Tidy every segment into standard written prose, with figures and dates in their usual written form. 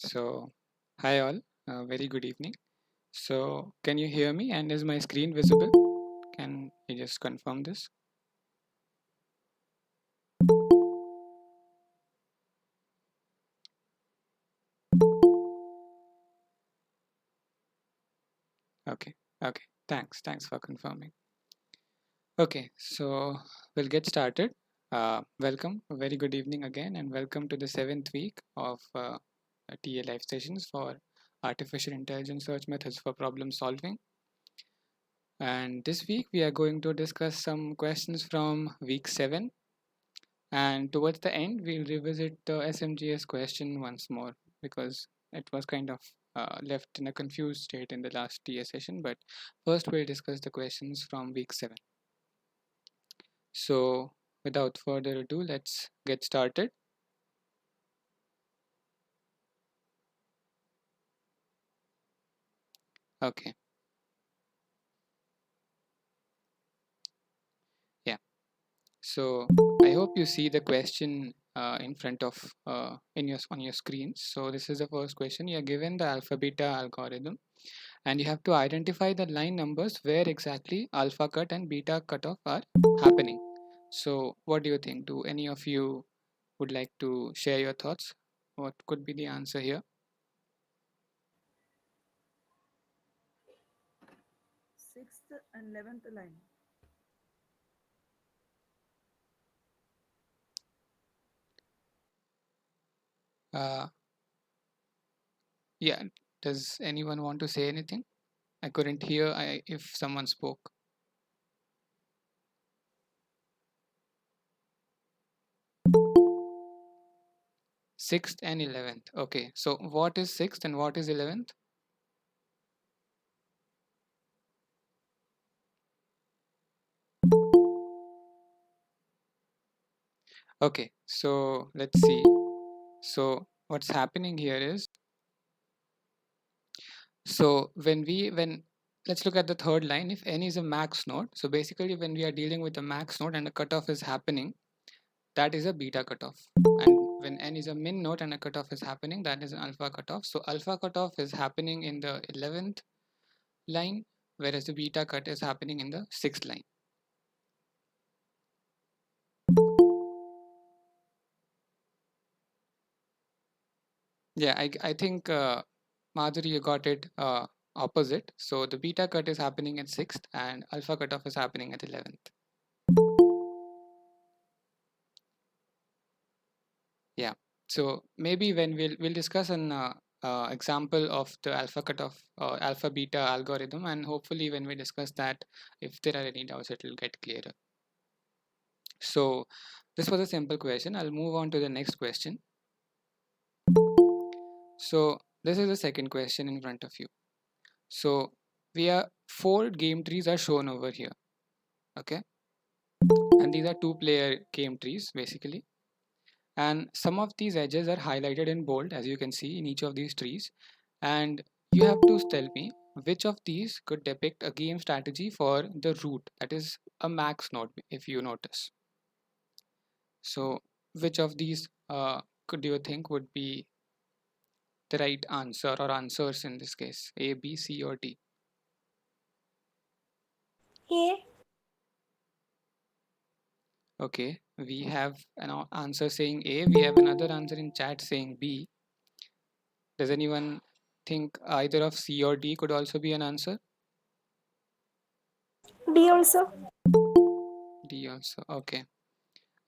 So, hi all, very good evening. So, can you hear me and is my screen visible? Can you just confirm this? Okay, okay, thanks for confirming. Okay, so we'll get started. Welcome, a very good evening again, and welcome to the seventh week of TA live sessions for artificial intelligence search methods for problem solving. And this week we are going to discuss some questions from week 7. And towards the end, we'll revisit the SMGS question once more because it was kind of left in a confused state in the last TA session. But first, we'll discuss the questions from week 7. So, without further ado, let's get started. Okay, yeah. So, I hope you see the question in front of on your screens. So, this is the first question. You're given the alpha beta algorithm and you have to identify the line numbers where exactly alpha cut and beta cutoff are happening. So what do you think? Do any of you would like to share your thoughts? What could be the answer here? Sixth and 11th line. Uh, yeah, does anyone want to say anything? I couldn't hear if someone spoke. Sixth and 11th. Okay, so what is sixth and what is 11th? Okay, so let's see. So what's happening here is, so when let's look at the third line. If n is a max node, so basically when we are dealing with a max node and a cutoff is happening, that is a beta cutoff. And when n is a min node and a cutoff is happening, that is an alpha cutoff. So alpha cutoff is happening in the 11th line, whereas the beta cut is happening in the 6th line. Yeah, I think Madhuri, you got it opposite. So the beta cut is happening at 6th and alpha cutoff is happening at 11th. Yeah. So maybe when we'll discuss an example of the alpha cutoff or alpha beta algorithm, and hopefully when we discuss that, if there are any doubts, it will get clearer. So this was a simple question. I'll move on to the next question. So this is the second question in front of you. So we are 4 game trees are shown over here. Okay, and these are 2-player game trees basically. And some of these edges are highlighted in bold, as you can see in each of these trees. And you have to tell me which of these could depict a game strategy for the root, that is a max node, if you notice. So which of these could you think would be the right answer or answers in this case? A, B, C, or D? A. Okay, we have an answer saying A. We have another answer in chat saying B. Does anyone think either of C or D could also be an answer? D also. D also. Okay.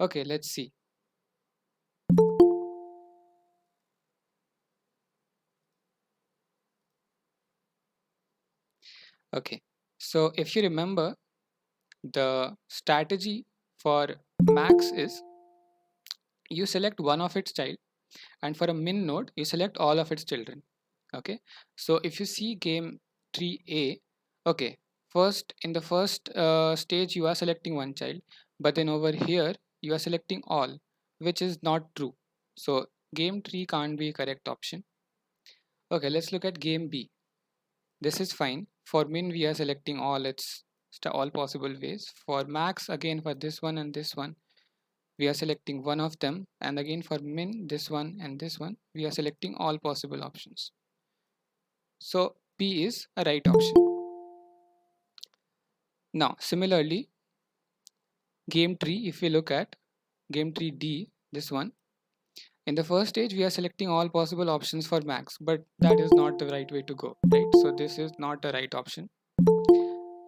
Okay, let's see. Okay. So if you remember, the strategy for max is you select one of its child, and for a min node, you select all of its children. Okay. So if you see game tree A, okay, first in the first stage you are selecting one child, but then over here you are selecting all, which is not true. So game tree can't be a correct option. Okay, let's look at game B. This is fine. For min we are selecting all its all possible ways. For max, again for this one and this one, we are selecting one of them, and again for min, this one and this one, we are selecting all possible options. So B is a right option. Now similarly, game tree, if we look at game tree D, this one, in the first stage we are selecting all possible options for max, but that is not the right way to go, right? So this is not the right option.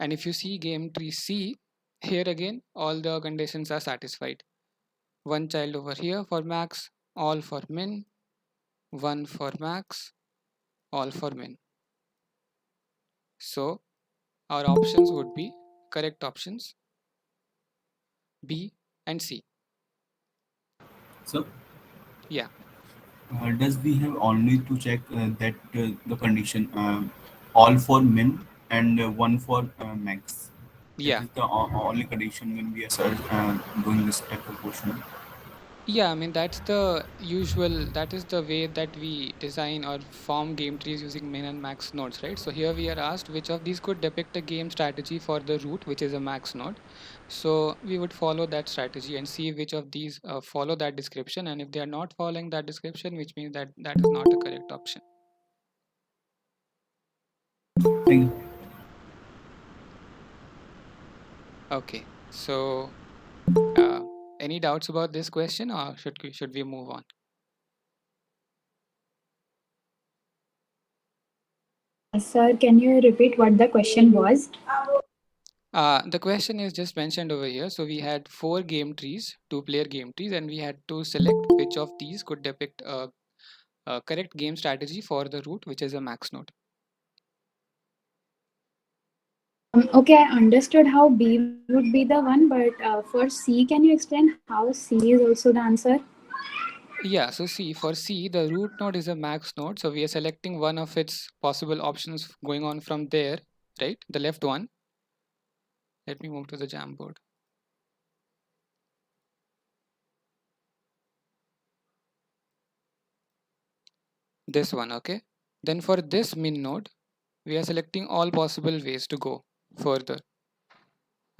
And if you see game tree C, here again all the conditions are satisfied. One child over here for max, all for min, one for max, all for min. So our options would be correct options B and C. So, Yeah, does we have only to check that the condition all for min and one for max? That yeah. is the only condition when we are doing this type of question. Yeah, I mean that's the usual, that is the way that we design or form game trees using min and max nodes, right? So here we are asked which of these could depict a game strategy for the root, which is a max node. So we would follow that strategy and see which of these follow that description, and if they are not following that description, which means that that is not a correct option. Thank you. Okay, so uh, any doubts about this question, or should we move on? Sir, can you repeat what the question was? The question is just mentioned over here. So we had four game trees, two-player game trees, and we had to select which of these could depict a correct game strategy for the root, which is a max node. Okay, I understood how B would be the one, but for C, can you explain how C is also the answer? Yeah, so see, for C, the root node is a max node. So we are selecting one of its possible options going on from there, right? The left one. Let me move to the Jamboard. This one, okay? Then for this min node, we are selecting all possible ways to go further.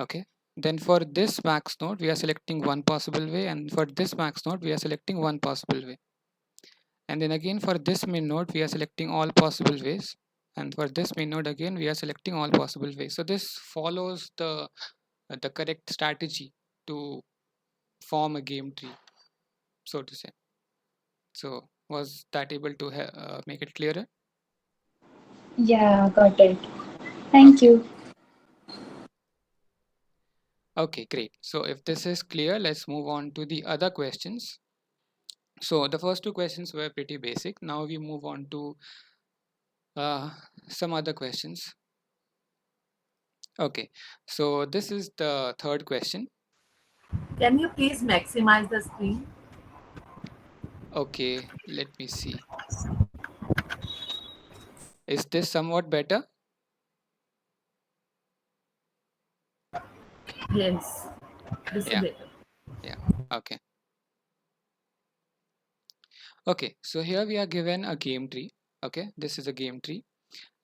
Okay, then for this max node we are selecting one possible way, and for this max node we are selecting one possible way, and then again for this min node we are selecting all possible ways, and for this min node again we are selecting all possible ways. So this follows the correct strategy to form a game tree, so to say. So was that able to make it clearer? Yeah, got it. Thank Okay, you. okay, great. So if this is clear, let's move on to the other questions. So the first two questions were pretty basic. Now we move on to uh, some other questions. Okay, so this is the third question. Can you please maximize the screen? Okay, let me see. Is this somewhat better? Yes, this is Yeah, better. yeah. Okay. Okay, so here we are given a game tree. Okay, this is a game tree.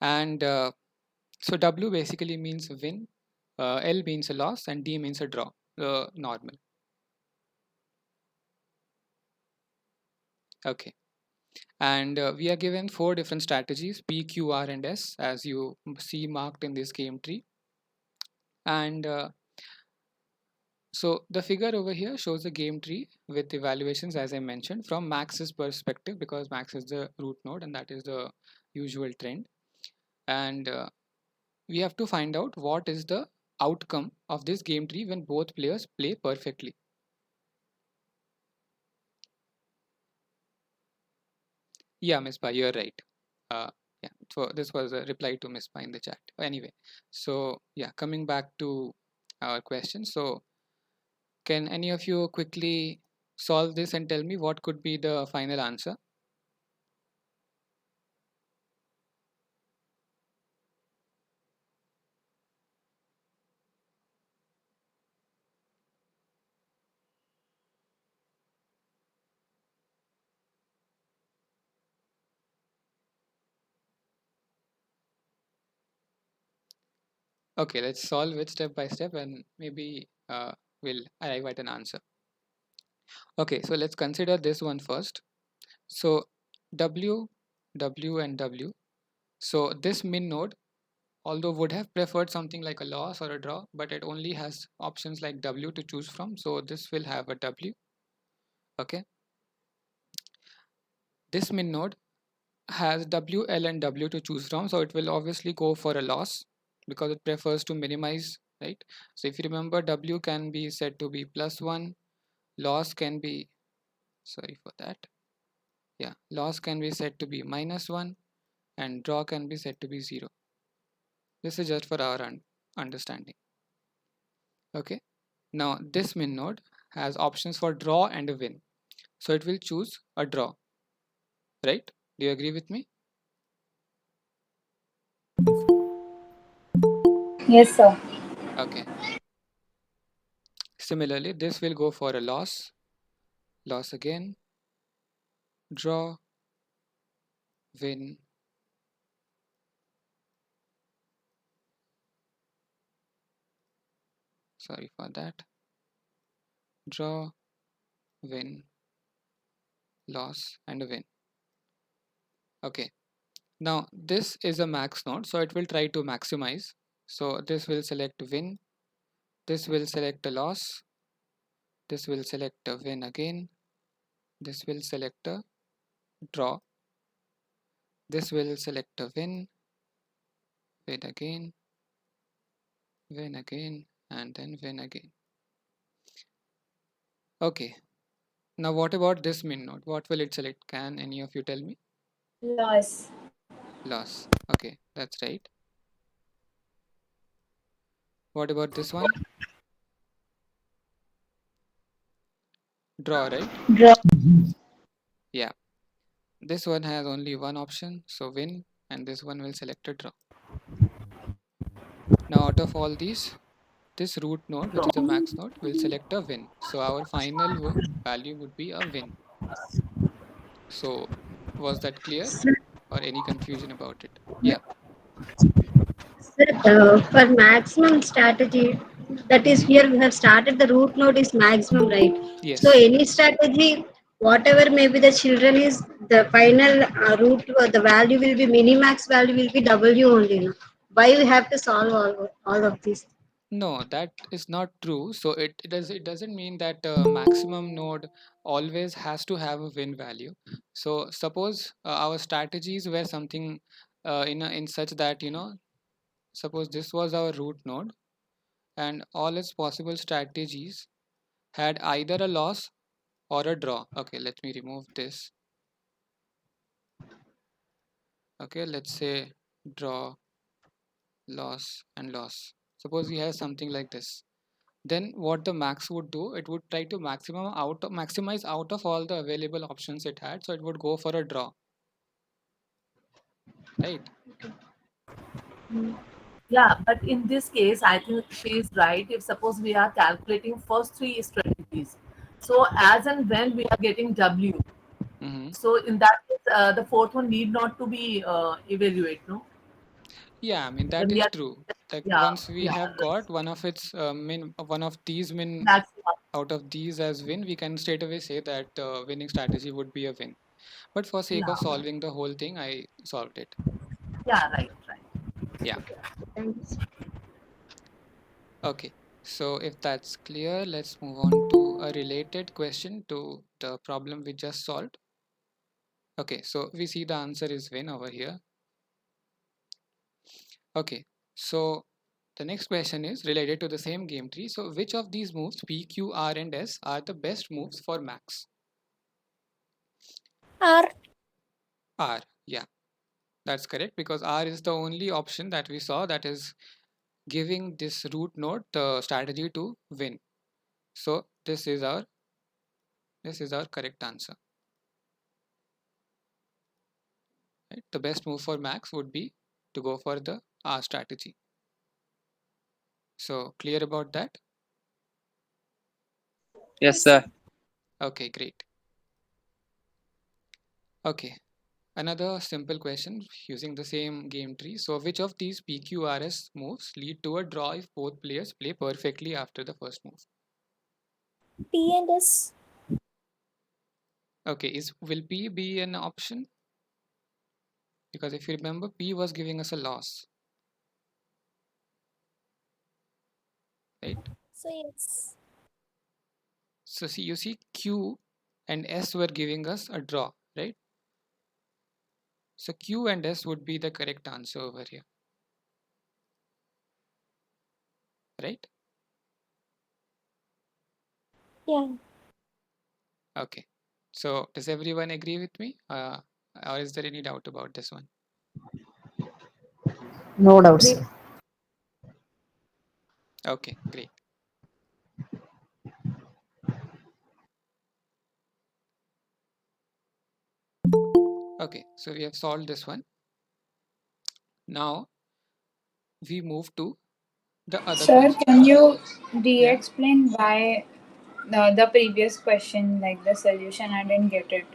And so W basically means win, L means a loss, and D means a draw, normal. Okay. And we are given four different strategies, P, Q, R, and S, as you see marked in this game tree. And so the figure over here shows a game tree with evaluations, as I mentioned, from Max's perspective, because Max is the root node and that is the usual trend. And we have to find out what is the outcome of this game tree when both players play perfectly. Yeah, Miss Pa, you're right. Yeah, so this was a reply to Miss Pa in the chat. Anyway, so yeah, coming back to our question. So can any of you quickly solve this and tell me what could be the final answer? Okay, let's solve it step by step and maybe we'll arrive at an answer. Okay, so let's consider this one first. So W, W, and W. So this min node, although would have preferred something like a loss or a draw, but it only has options like W to choose from. So this will have a W. Okay. This min node has W, L, and W to choose from. So it will obviously go for a loss because it prefers to minimize, right? So if you remember, W can be said to be +1, loss can be, sorry for that. Yeah, loss can be said to be -1, and draw can be said to be 0. This is just for our understanding. Okay. Now this min node has options for draw and a win. So it will choose a draw, right? Do you agree with me? Yes, sir. Okay. Similarly, this will go for a loss, loss again, draw, win, sorry for that, draw, win, loss, and a win. Okay. Now this is a max node, so it will try to maximize. So this will select win, this will select a loss, this will select a win again, this will select a draw, this will select a win, win again, win again, and then win again. Okay, now what about this min node? What will it select? Can any of you tell me? Loss. Loss. Okay, that's right. What about this one? Draw, right? Draw. Yeah. This one has only one option, so win, and this one will select a draw. Now out of all these, this root node, which is a max node, will select a win. So our final value would be a win. So was that clear Sir, or any confusion about it? Yeah. for maximum strategy, that is Mm-hmm. here we have started the root node is maximum, right? So Yes. any strategy, whatever maybe the children is, the final root, the value will be minimax value will be W only. No? Why we have to solve all of this? No, that is not true. So it doesn't mean that maximum node always has to have a win value. So suppose our strategies were something in such that suppose this was our root node and all its possible strategies had either a loss or a draw. Okay, let me remove this. Okay, let's say draw, loss, and loss. Suppose we have something like this. Then what the max would do, it would try to maximize out of all the available options it had. So it would go for a draw, right? Yeah, but in this case, I think she is right. If suppose we are calculating first three strategies, so as and when we are getting W, Mm-hmm. so in that case, the fourth one need not to be evaluate, no? Yeah, I mean When that we is are, true. Like yeah, once we yeah, have right. got one of its one of these min Maximum. out of these as win, we can straight away say that winning strategy would be a win. But for sake Yeah, of solving the whole thing, I solved it. yeah, right, right. Yeah. Thanks. Okay. So if that's clear, let's move on to a related question to the problem we just solved. Okay, so we see the answer is win over here. Okay, so the next question is related to the same game tree. So which of these moves P, Q, R, and S are the best moves for max? R. R, yeah, that's correct because R is the only option that we saw that is giving this root node the strategy to win. So this is our correct answer. Right? The best move for max would be to go for the R strategy. So clear about that? Yes, sir. Okay, great. Okay, another simple question using the same game tree. So which of these PQRS moves lead to a draw if both players play perfectly after the first move? P and S. Okay, will P be an option? Because if you remember, P was giving us a loss, right? So yes. So see, you see Q and S were giving us a draw, right? So Q and S would be the correct answer over here, right? Yeah. Okay. So does everyone agree with me? Or is there any doubt about this one? No doubts, Great. sir. Okay, great. Okay, so we have solved this one. Now we move to the other Sir, question. can you Yeah, re-explain why the previous question, like the solution, I didn't get it.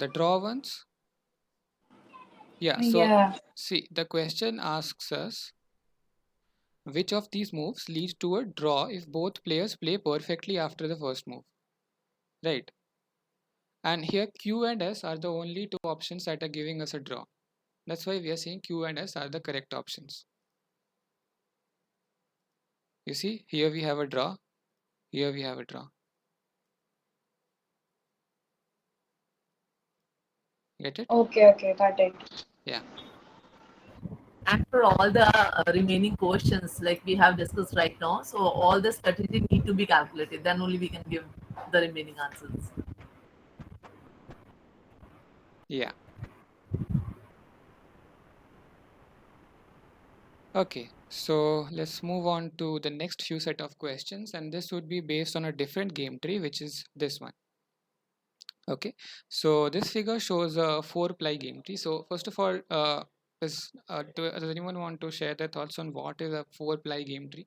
the draw ones. Yeah, so Yeah. see, the question asks us which of these moves leads to a draw if both players play perfectly after the first move, right? And here Q and S are the only two options that are giving us a draw. That's why we are saying Q and S are the correct options. You see, here we have a draw, here we have a draw. Get it? Okay, got it. Yeah, And for all the remaining questions like we have discussed right now, so all the strategy need to be calculated, then only we can give the remaining answers. yeah. Okay, so let's move on to the next few set of questions, and this would be based on a different game tree, which is this one. Okay, so this figure shows a 4-ply game tree. So first of all, does anyone want to share their thoughts on what is a 4-ply game tree?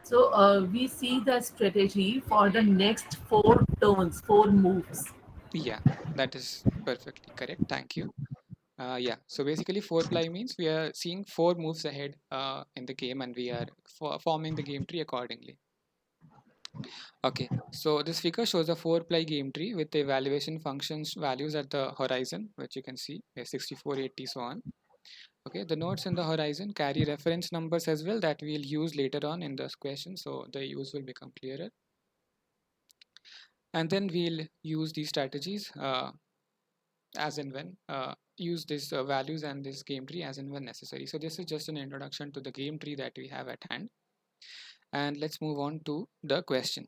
So we see the strategy for the next 4 turns, 4 moves. Yeah, that is perfectly correct. Thank you. Yeah, so basically 4-ply means we are seeing 4 moves ahead in the game, and we are forming the game tree accordingly. Okay, so this figure shows a 4-ply game tree with the evaluation functions values at the horizon, which you can see, 64, 80, so on. Okay, the nodes in the horizon carry reference numbers as well that we'll use later on in this question, so the use will become clearer. And then we'll use these strategies as and when, use these values and this game tree as and when necessary. So this is just an introduction to the game tree that we have at hand. And let's move on to the question.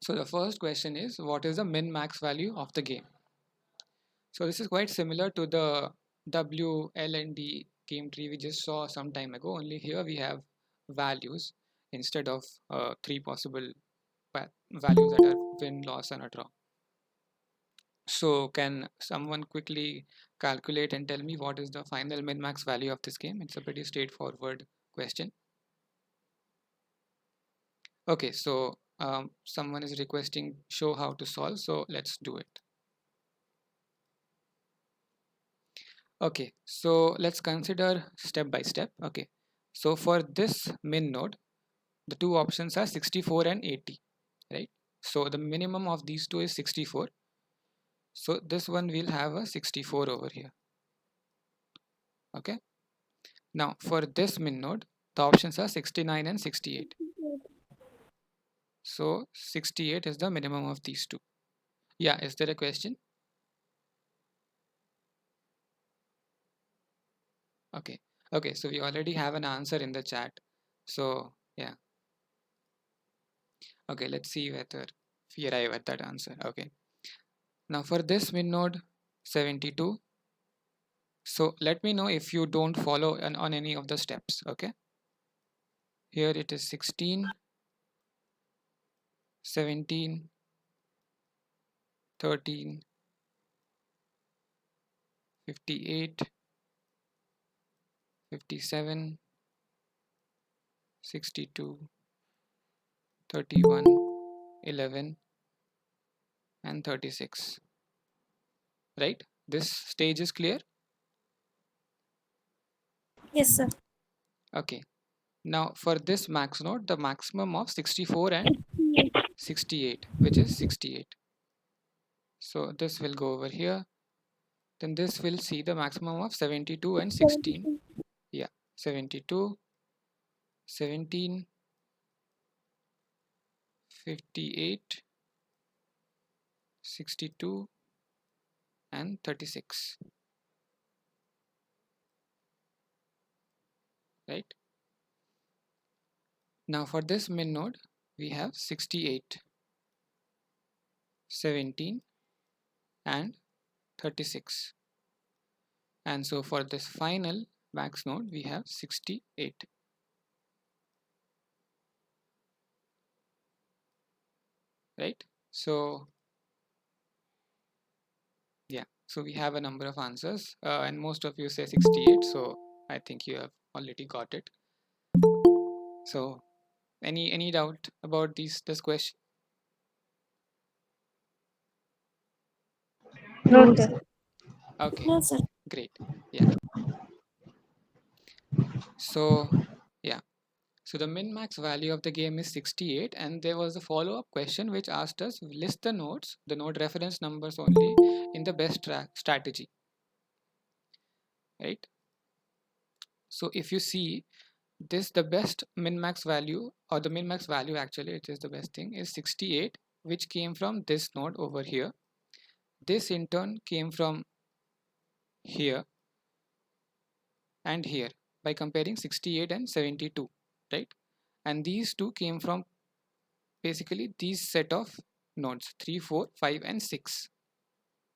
So the first question is, what is the min-max value of the game? So this is quite similar to the W, L, and D game tree we just saw some time ago. Only here we have values instead of 3 possible values that are win, loss, and a draw. So can someone quickly calculate and tell me what is the final min-max value of this game? It's a pretty straightforward question. Okay, so someone is requesting show how to solve. So let's do it. Okay, so let's consider step by step. Okay, so for this min node, the two options are 64 and 80, right? So the minimum of these two is 64. So this one will have a 64 over here. Okay, now for this min node, the options are 69 and 68. So 68 is the minimum of these two. Yeah, is there a question? Okay, okay, so we already have an answer in the chat. So yeah, okay, let's see whether we arrive at that answer. Okay, now for this min node 72. So let me know if you don't follow on any of the steps. Okay, here it is 16, 17, 13, 58, 57, 62, 31, 11, and 36. Right, this stage is clear. Yes, sir. Okay, Now for this max node, the maximum of 64 and 68, which is 68. So this will go over here. Then this will see the maximum of 72 and 16. 72. Yeah, 72, 17, 58, 62, and 36. Right? Now for this min node, we have 68, 17, and 36. And so for this final max node, we have 68. Right? So yeah, so we have a number of answers, and most of you say 68. So I think you have already got it. So any doubt about this question? No, No, sir. sir. Okay, No, sir. great. Yeah. So yeah. So the min-max value of the game is 68, and there was a follow-up question which asked us list the nodes, the node reference numbers only, in the best strategy. Right? So if you see this, the best min-max value, or the min-max value actually, it is the best thing, is 68, which came from this node over here. This in turn came from here and here by comparing 68 and 72, right? And these two came from basically these set of nodes 3, 4, 5, and 6,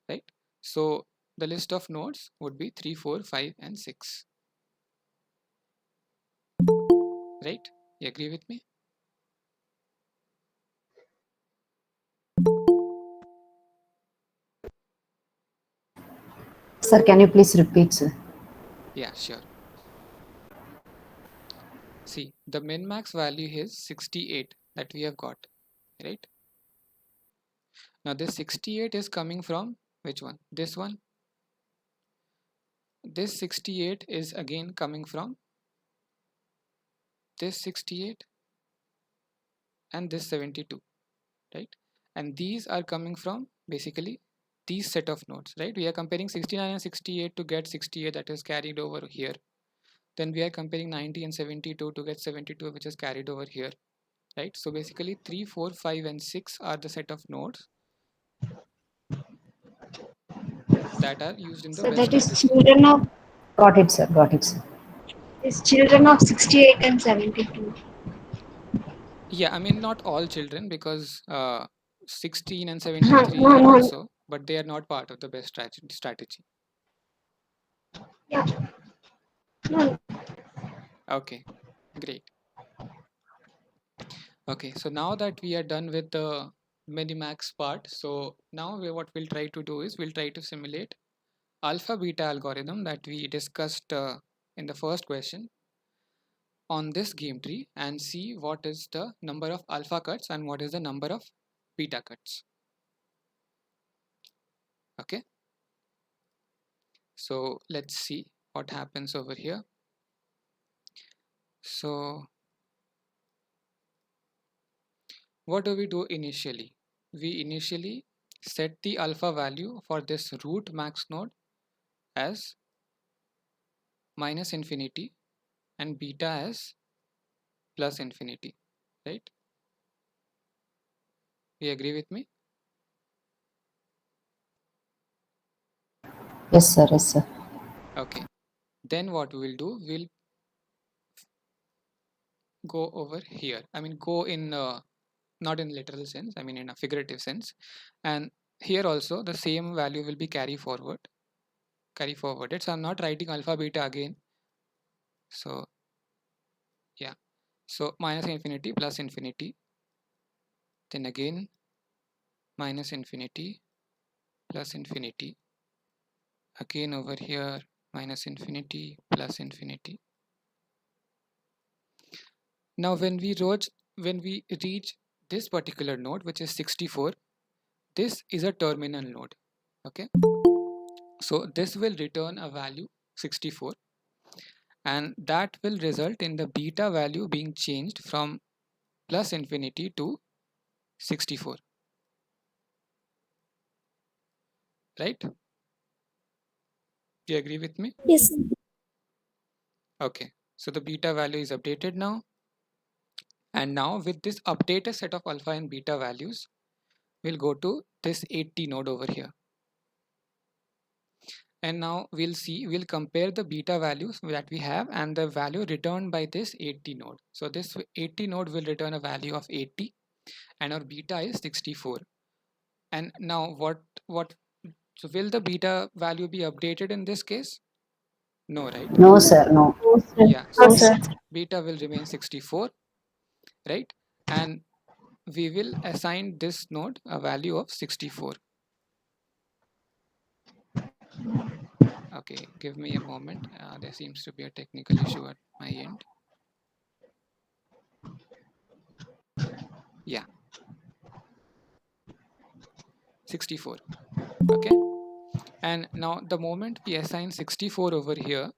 right? So the list of nodes would be 3, 4, 5, and 6, right? You agree with me? Sir, can you please repeat, sir? Yeah, sure. See, the min-max value is 68 that we have got, right? Now this 68 is coming from which one? This one. This 68 is again coming from this 68 and this 72, right? And these are coming from basically these set of nodes, right? We are comparing 69 and 68 to get 68, that is carried over here. Then we are comparing 90 and 72 to get 72, which is carried over here, right? So basically 3, 4, 5, and 6 are the set of nodes that are used in the So best that is strategy. children of Got it, sir. Got it, sir. 68 and 72. Yeah, I mean not all children, because 16 and No, 73 are no. also, but they are not part of the best strategy. Yeah. No. Okay, great. Okay, so now that we are done with the minimax part, so now what we'll try to do is we'll try to simulate alpha beta algorithm that we discussed in the first question on this game tree, and see what is the number of alpha cuts and what is the number of beta cuts. Okay, so let's see what happens over here. So what do we do initially? We initially set the alpha value for this root max node as minus infinity and beta as plus infinity, right? You agree with me? Yes, sir. Yes, sir. Okay, then what we will do, we'll go over here. I mean, go in not in literal sense, I mean in a figurative sense. And here also the same value will be carry forwarded. So I'm not writing alpha beta again. So yeah, so minus infinity plus infinity, then again minus infinity plus infinity, again over here minus infinity plus infinity. Now when we reach this particular node, which is 64, this is a terminal node. Okay, so this will return a value 64, and that will result in the beta value being changed from plus infinity to 64, right? Do you agree with me? Yes. Okay, so the beta value is updated now, and now with this updated set of alpha and beta values, we'll go to this 80 node over here. And now we'll compare the beta values that we have and the value returned by this 80 node. So this 80 node will return a value of 80 and our beta is 64. And now so will the beta value be updated in this case? No, right? No, sir. No. Yeah, so No, sir. beta will remain 64, right? And we will assign this node a value of 64. Okay, give me a moment. There seems to be a technical issue at my end. Yeah, 64. Okay. And now the moment we assign 64 over here,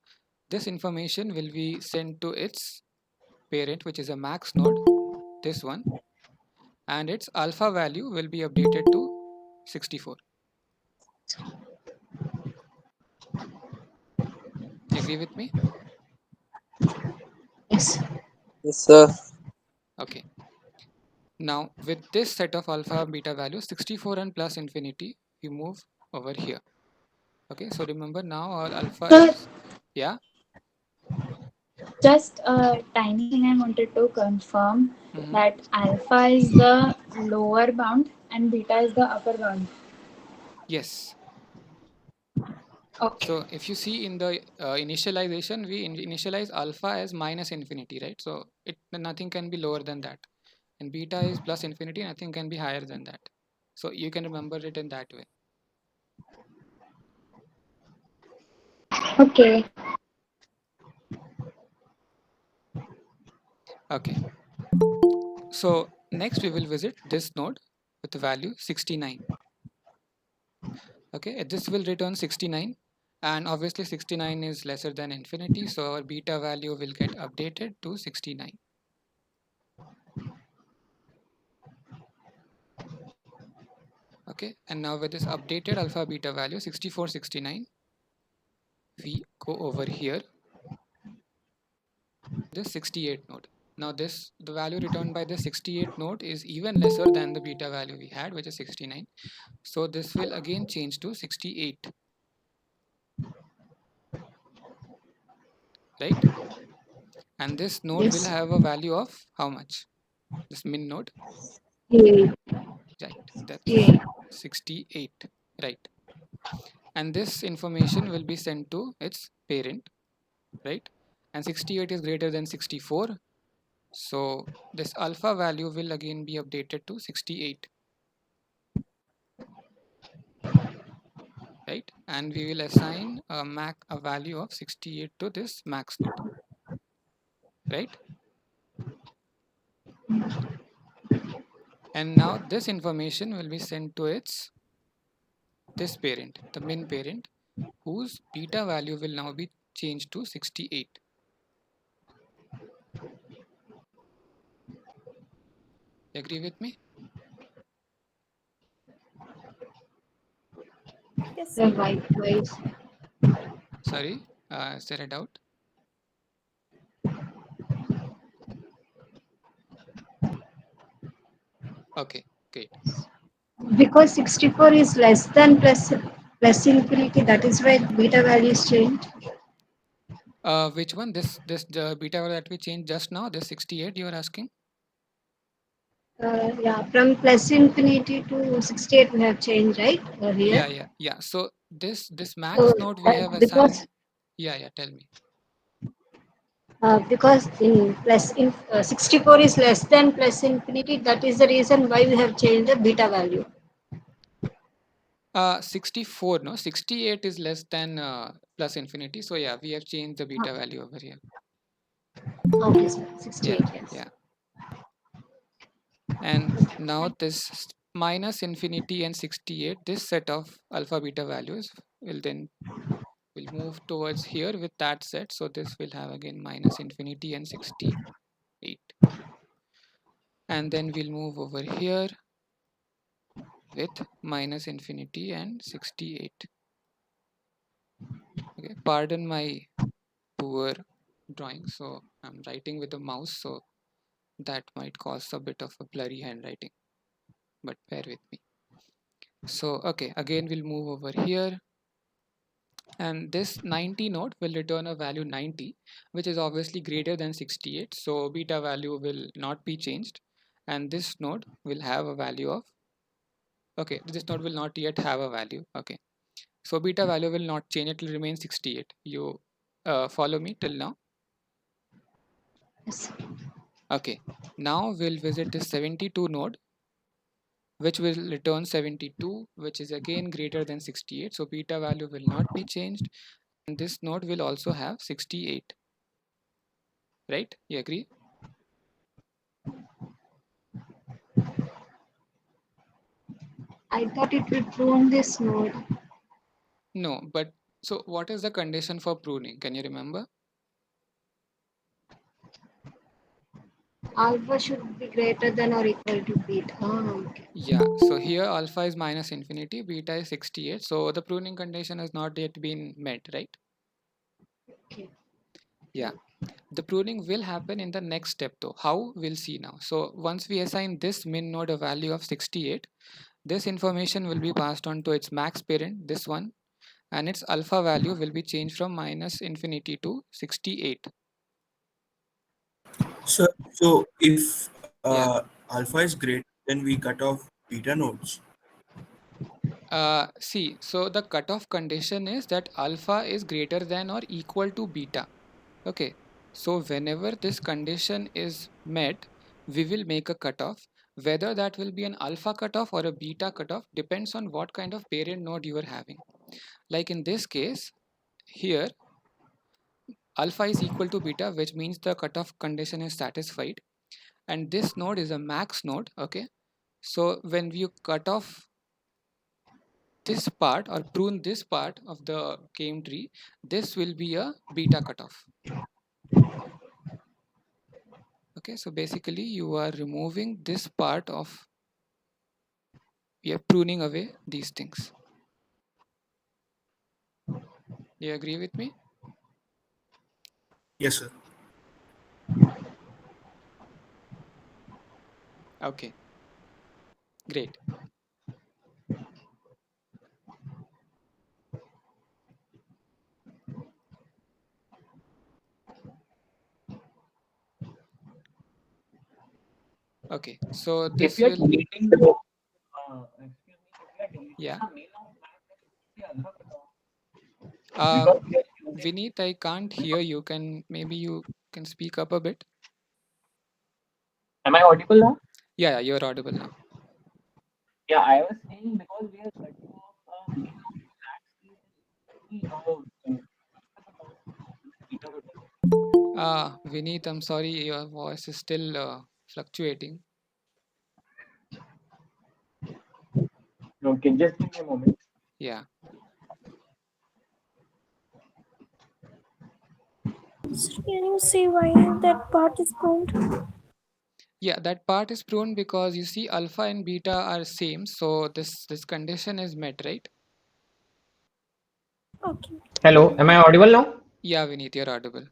this information will be sent to its parent, which is a max node, this one, and its alpha value will be updated to 64. You agree with me? Yes. Yes, sir. Okay. Now with this set of alpha and beta values, 64 and plus infinity, we move over here. Okay, so remember now our alpha So is, yeah. just a tiny thing I wanted to confirm Mm-hmm. that alpha is the lower bound and beta is the upper bound. Yes. Okay. So if you see in the initialization, we initialize alpha as minus infinity, right? So nothing can be lower than that. And beta is plus infinity, nothing can be higher than that. So you can remember it in that way. Okay. Okay. So next we will visit this node with the value 69. Okay, this will return 69, and obviously 69 is lesser than infinity, so our beta value will get updated to 69. Okay, and now with this updated alpha beta value 64, 69, we go over here, this 68 node. Now the value returned by the 68 node is even lesser than the beta value we had, which is 69. So this will again change to 68, right? And this node will Yes. have a value of how much? This min node, Yeah. right? That's Yeah. 68, right? And this information will be sent to its parent, right? And 68 is greater than 64, so this alpha value will again be updated to 68, right? And we will assign a value of 68 to this max node, right? And now this information will be sent to its this parent, the min parent, whose beta value will now be changed to 68. Agree with me? Yes, The sir. white noise. Sorry, is there a doubt? Okay, great. Because 64 is less than plus infinity, that is why beta values change. Which one? This the beta value that we changed just now, this 68 you are asking? Yeah, from plus infinity to 68 we have changed, right? Here. Yeah. So this max So node we have because assigned. Yeah. Tell me. because in 64 is less than plus infinity, that is the reason why we have changed the beta value. 64, no, 68 is less than plus infinity. So yeah, we have changed the beta value over here. Okay, sir. Yeah, 68, yes. yeah. And now this minus infinity and 68, this set of alpha beta values will we'll move towards here with that set. So this will have again minus infinity and 68. And then we'll move over here with minus infinity and 68. Okay, pardon my poor drawing. So I'm writing with a mouse, so that might cause a bit of a blurry handwriting, but bear with me. So okay, again we'll move over here, and this 90 node will return a value 90, which is obviously greater than 68, so beta value will not be changed, and this node will have a value of, okay, this node will not yet have a value. Okay, so beta value will not change, it will remain 68. You follow me till now? Yes. Okay, now we'll visit this 72 node, which will return 72, which is again greater than 68, so beta value will not be changed, and this node will also have 68. Right, you agree? I thought it will prune this node. No, but so what is the condition for pruning? Can you remember? Alpha should be greater than or equal to beta. Okay. Yeah, so here alpha is minus infinity, beta is 68, so the pruning condition has not yet been met, right? Okay. Yeah, the pruning will happen in the next step though. How? We'll see now. So once we assign this min node a value of 68, this information will be passed on to its max parent, this one, and its alpha value will be changed from minus infinity to 68. So if Yeah. alpha is great, then we cut off beta nodes. See, so the cutoff condition is that alpha is greater than or equal to beta. Okay, so whenever this condition is met, we will make a cutoff. Whether that will be an alpha cutoff or a beta cutoff depends on what kind of parent node you are having. Like in this case, here alpha is equal to beta, which means the cutoff condition is satisfied. And this node is a max node. Okay, so when you cut off this part or prune this part of the game tree, this will be a beta cutoff. Okay, so basically you are removing this part of, you're pruning away these things. You agree with me? Yes, sir. Okay, great. Okay, so If this we are will, deleting the excuse me, if we are deleting yeah. the main of math, then it should be alpha cutoff Uh, because we are using. Vineet, I can't hear you. Maybe you can speak up a bit? Am I audible now? Yeah, you're audible now. Yeah, I was saying because we are cutting off main of max key, then it should be alpha cutoff, beta cutoff. Vineet, I'm sorry, your voice is still fluctuating. Okay, just give me a moment. Yeah. Can you see why that part is pruned? Yeah, that part is prone because you see alpha and beta are same, so this condition is met, right? Okay. Hello, am I audible now? Yeah, Vineet, you're audible.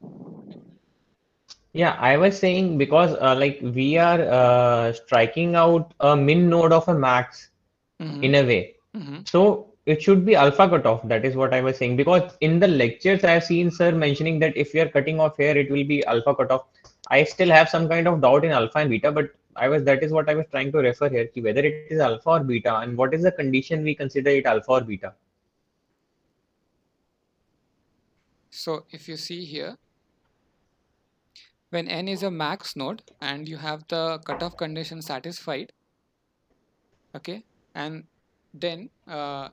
Yeah, I was saying because like we are striking out a min node of a max Mm-hmm. in a way. Mm-hmm. So it should be alpha cutoff. That is what I was saying. Because in the lectures, I have seen sir mentioning that if we are cutting off here, it will be alpha cutoff. I still have some kind of doubt in alpha and beta, but that is what I was trying to refer here, ki whether it is alpha or beta, and what is the condition we consider it alpha or beta. So if you see here, when n is a max node and you have the cutoff condition satisfied, okay, and then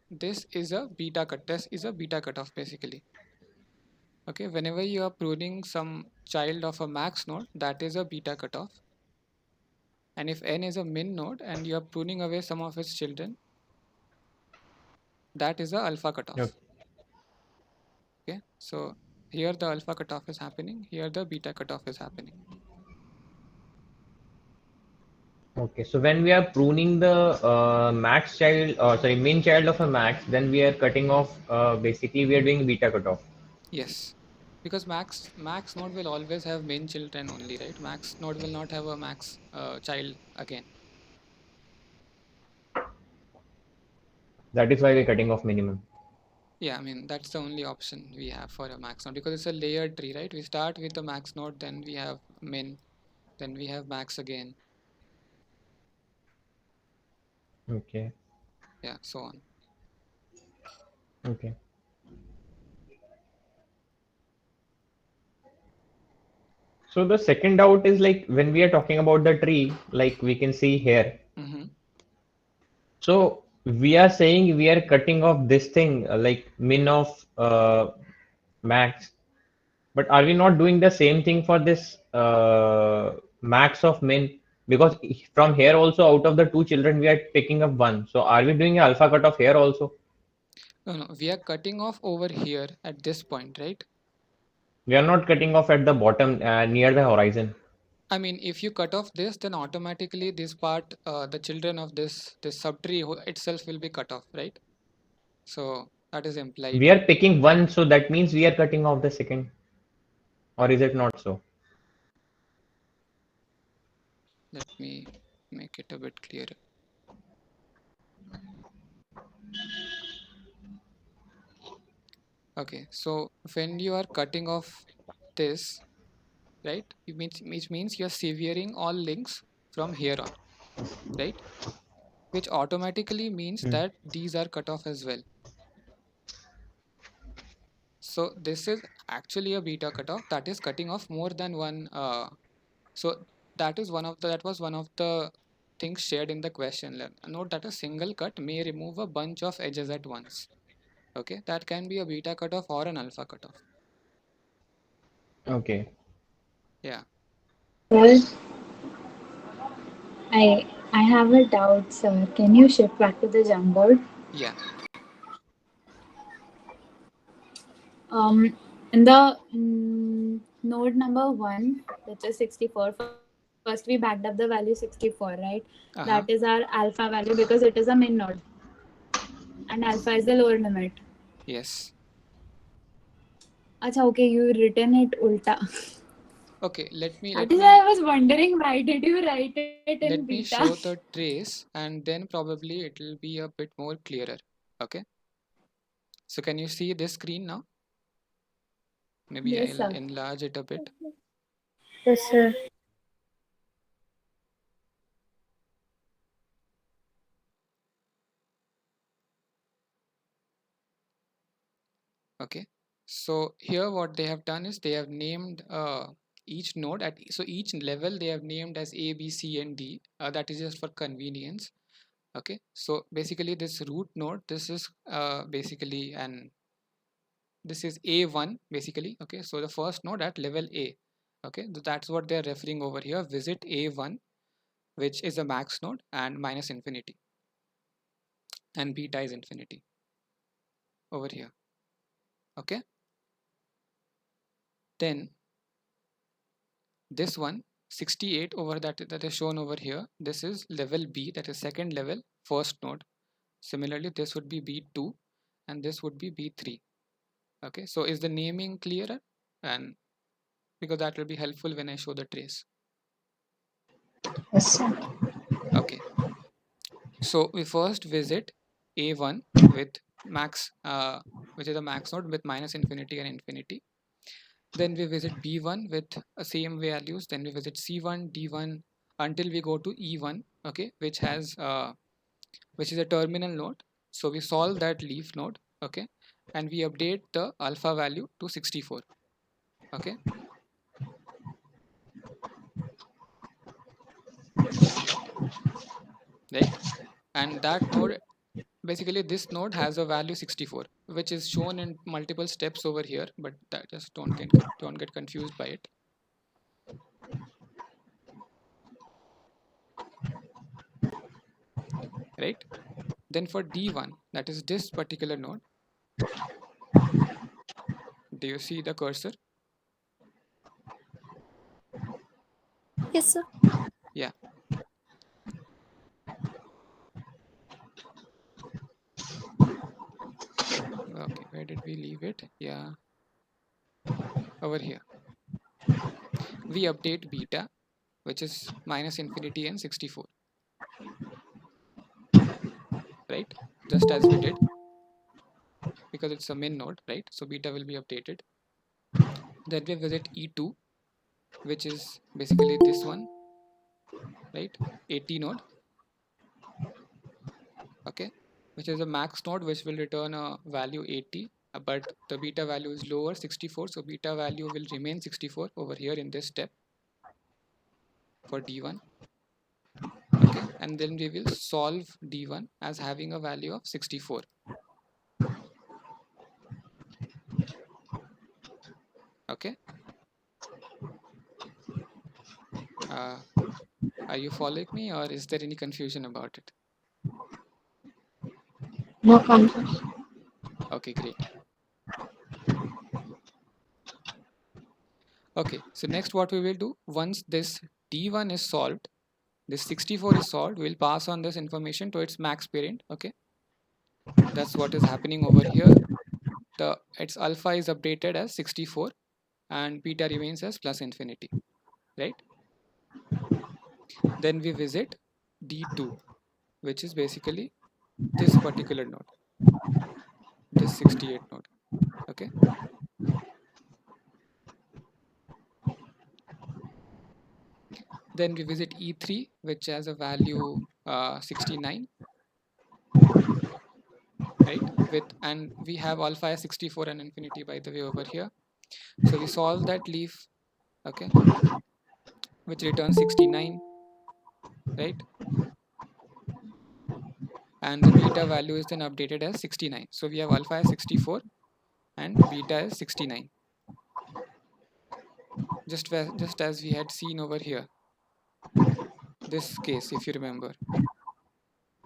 this is a beta cutoff basically. Okay, whenever you are pruning some child of a max node, that is a beta cutoff. And if n is a min node and you are pruning away some of its children, that is a alpha cutoff. Okay. Okay, so here the alpha cutoff is happening, here the beta cutoff is happening. Okay, so when we are pruning the max child, sorry, min child of a max, then we are cutting off. Basically, we are doing beta cutoff. Yes, because max node will always have min children only, right? Max node will not have a max child again. That is why we're cutting off minimum. Yeah, I mean that's the only option we have for a max node because it's a layered tree, right? We start with the max node, then we have min, then we have max again. Okay. Yeah, so on. Okay. So the second doubt is like when we are talking about the tree, like we can see here. Mm-hmm. So we are saying we are cutting off this thing like min of max, but are we not doing the same thing for this max of min? Because from here also out of the two children we are picking up one. So are we doing alpha cutoff here also? No, no, we are cutting off over here at this point, right? We are not cutting off at the bottom near the horizon. I mean, if you cut off this, then automatically this part, the children of this subtree itself will be cut off, right? So that is We implied. are picking one, so that means we are cutting off the second. Or is it not so? Let me make it a bit clearer. Okay, so when you are cutting off this, right, which means you're severing all links from here on, right? Which automatically means Hmm. that these are cut off as well. So this is actually a beta cutoff that is cutting off more than one. So that was one of the things shared in the question. Note that a single cut may remove a bunch of edges at once. Okay, that can be a beta cutoff or an alpha cutoff. Okay. Yeah. Well, I have a doubt, sir. Can you shift back to the Jamboard? Yeah. In the node number one, which is 64, first we backed up the value 64, right? That is our Uh-huh. alpha value because it is a min node and alpha is the lower limit. Yes. Acha, okay, you written it ulta. Okay, let me That let is why me I was wondering why did you write it in let me beta? show the trace and then probably it will be a bit more clearer. Okay. So can you see this screen now? Maybe Yes, I'll sir. enlarge it a bit. Yes, sir. Okay. So here what they have done is they have named each node at so each level they have named as A, B, C, and D. That is just for convenience. Okay. So basically this root node, this is basically an this is A1 basically. Okay. So the first node at level A. Okay. That's what they're referring over here. Visit A1, which is a max node and minus infinity, and beta is infinity over here. Okay. Then this one 68 over that is shown over here, this is level B, that is second level first node. Similarly this would be B2 and this would be B3. Okay, so is the naming clearer? And because that will be helpful when I show the trace. Yes, sir. Okay, so we first visit A1 with max which is a max node with minus infinity and infinity. Then we visit B1 with same values. Then we visit C1, D1 until we go to E1, okay, which is a terminal node. So we solve that leaf node, okay, and we update the alpha value to 64, okay, right? And that node, basically this node has a value 64, which is shown in multiple steps over here, but that just don't get confused by it, right? Then for D1, that is this particular node, Do you see the cursor? Yes, sir. Yeah. Okay, where did we leave it? Yeah, over here. We update beta, which is minus infinity and 64, right? Just as we did, because it's a min node, right? So beta will be updated. Then we visit E2, which is basically this one, right? 80 node, okay? Which is a max node, which will return a value 80, but the beta value is lower, 64. So beta value will remain 64 over here in this step for D1. Okay, and then we will solve D1 as having a value of 64. Okay. Are you following me, or is there any confusion about it? No confusion. Okay, great. Okay, so next what we will do, once this D1 is solved, this 64 is solved, we'll pass on this information to its max parent. Okay, that's what is happening over here. Its alpha is updated as 64 and beta remains as plus infinity, right? Then we visit D2, which is basically this particular node, this 68 node. Okay, then we visit E3, which has a value 69, right? And we have alpha as 64 and infinity, by the way, over here. So we solve that leaf, okay, which returns 69, right? And the beta value is then updated as 69. So we have alpha as 64 and beta is 69. Just as we had seen over here, this case, if you remember,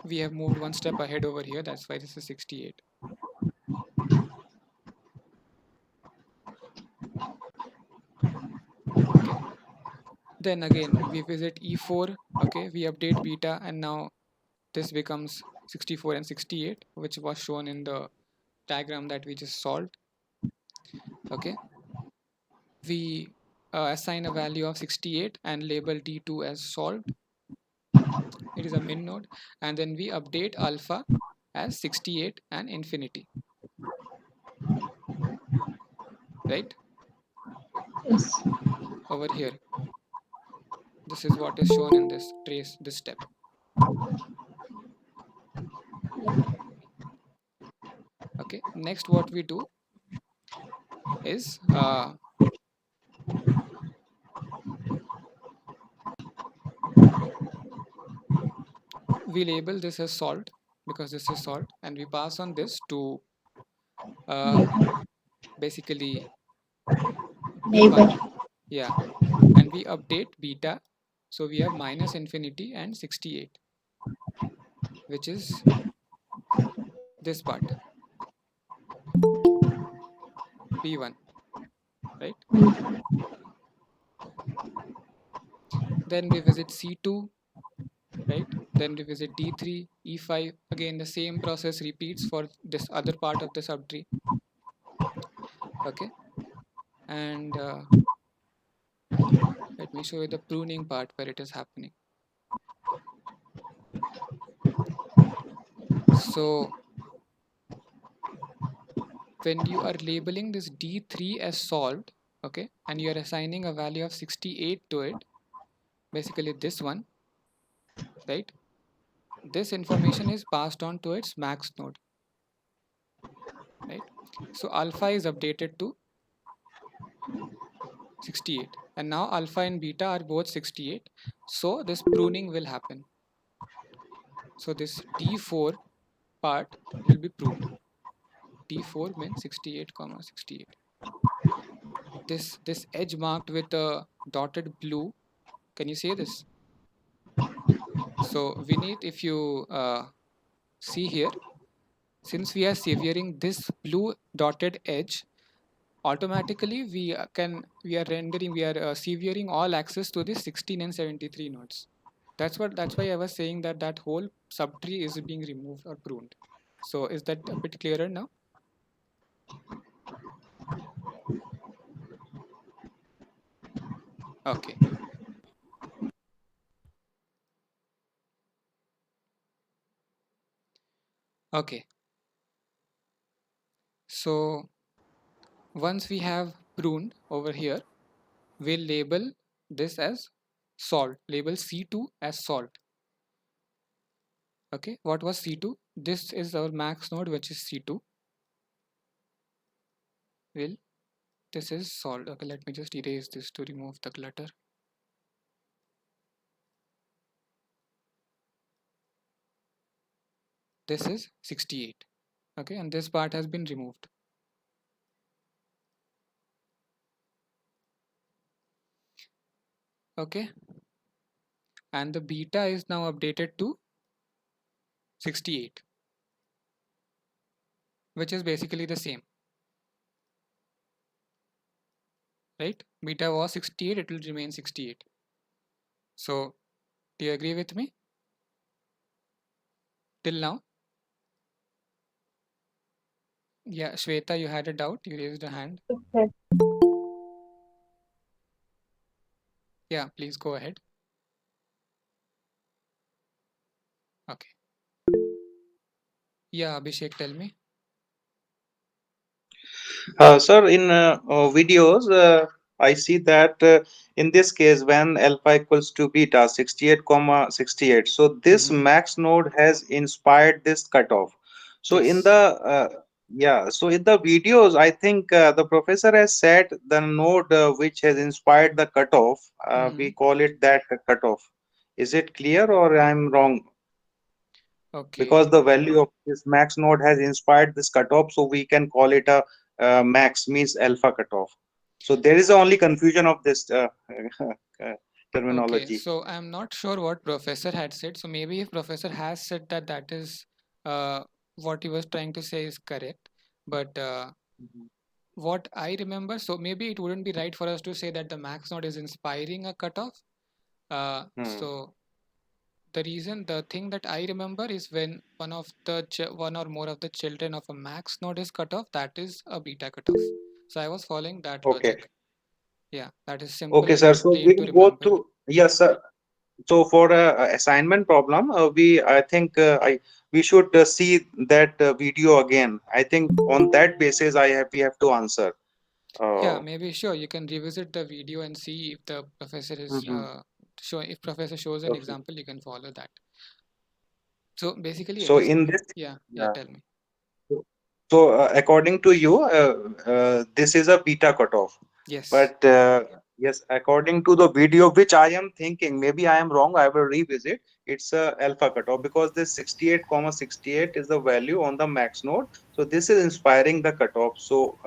we have moved one step ahead over here. That's why this is 68. Okay. Then again, we visit E4. Okay, we update beta, and now this becomes 64 and 68, which was shown in the diagram that we just solved. Okay, we assign a value of 68 and label D2 as solved. It is a min node, and then we update alpha as 68 and infinity, right? Yes. Over here, this is what is shown in this trace, this step. Okay, next what we do is we label this as solved because this is solved, and we pass on this to basically Neighbor. yeah, and we update beta, so we have minus infinity and 68, which is this part, B1, right? Then we visit C2, right? Then we visit D3, E5. Again, the same process repeats for this other part of the subtree. Okay, and let me show you the pruning part where it is happening. So when you are labeling this D3 as solved, okay, and you are assigning a value of 68 to it, basically this one, right? This information is passed on to its max node, right? So alpha is updated to 68, and now alpha and beta are both 68. So this pruning will happen. So this D4 part will be pruned. D4 means 68, 68. This edge marked with a dotted blue. Can you see this? So Vineet, if you see here, since we are severing this blue dotted edge, automatically we are severing all access to the 16 and 73 nodes. That's why I was saying that that whole subtree is being removed or pruned. So is that a bit clearer now? Okay. Okay. So once we have pruned over here, we'll label this as salt. Label C2 as salt. Okay. What was C2? This is our max node, which is C2. Well, this is salt. Okay. Let me just erase this to remove the clutter. This is 68. Okay. And this part has been removed. Okay. And the beta is now updated to 68, which is basically the same, right? Beta was 68, it will remain 68. So do you agree with me till now? Yeah, Shweta, you had a doubt, you raised a hand. Okay. Yeah, please go ahead. Okay. Yeah, Abhishek, tell me. Sir, in videos, I see that in this case, when alpha equals to beta 68 comma 68, so this Mm-hmm. max node has inspired this cutoff. So in the Yes. yeah, so in the videos, I think the professor has said the node which has inspired the cutoff. Mm-hmm. We call it that cutoff. Is it clear or I'm wrong? Okay. Because the value of this max node has inspired this cutoff, so we can call it a max means alpha cutoff. So there is only confusion of this Okay, terminology. so I'm not sure what professor had said. So maybe if professor has said that that is what he was trying to say is correct. But Mhm. what I remember, so maybe it wouldn't be right for us to say that the max node is inspiring a cutoff. Hmm. So the thing that I remember is when one or more of the children of a max node is cut off, that is a beta cutoff. So I was following that Okay. logic. Yeah, that is Okay, simple sir. and So plain we to will go remember. through. Yes, sir. So for a assignment problem, I think we should see that video again. I think on that basis, we have to answer. Yeah, Uh, maybe sure. You can revisit the video and see if the professor is mhm. if professor shows an Okay. example, you can follow that. So basically, So in addition. this, Yeah, yeah. tell me. So, according to you, this is a beta cutoff. Yes. But yes, according to the video, which I am thinking, maybe I am wrong, I will revisit. It's a alpha cutoff because this 68 comma 68 is the value on the max node. So this is inspiring the cutoff. So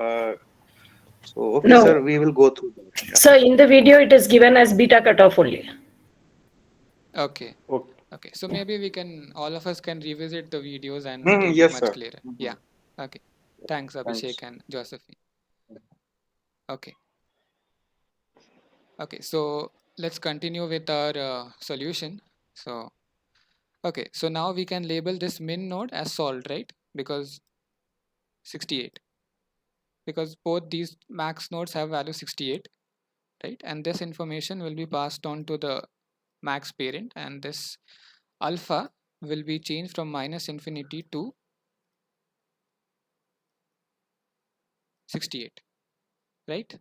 okay, sir, No. we will go through that. Yeah. So in the video, it is given as beta cutoff only. Okay. Okay. Okay. So maybe all of us can revisit the videos and it Mhm, will be yes, much sir. clearer. Yeah. Mhm. Okay. Thanks, Abhishek Thanks. and Josephine. Okay. Okay. So let's continue with our solution. So, okay. So now we can label this min node as solved, right? Because 68. Because both these max nodes have value 68, right? And this information will be passed on to the max parent, and this alpha will be changed from minus infinity to 68, right?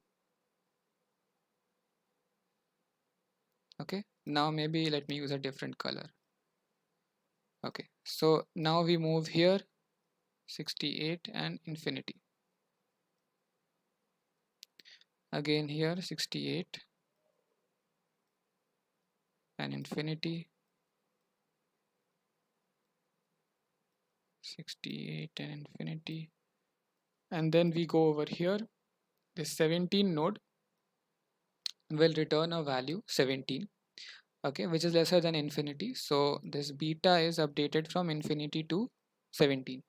Okay, now maybe let me use a different color. Okay, so now we move here 68 and infinity. Again here 68 and infinity, 68 and infinity. And then we go over here, this 17 node will return a value 17, okay, which is lesser than infinity. So this beta is updated from infinity to 17.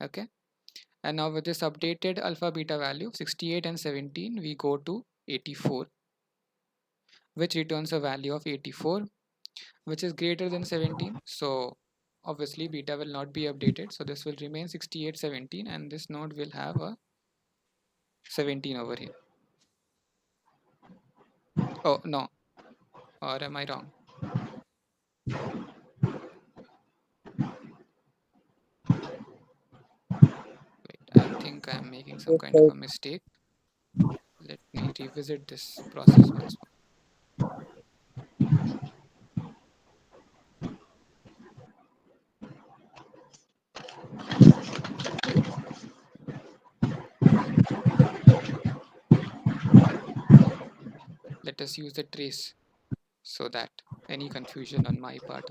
Okay, And now with this updated alpha beta value 68 and 17, we go to 84, which returns a value of 84, which is greater than 17. So obviously beta will not be updated. So this will remain 68, 17, and this node will have a 17 over here. Oh no, or am I wrong? Wait, I think I'm making some kind of a mistake. Let me revisit this process once more. Let us use the trace so that any confusion on my part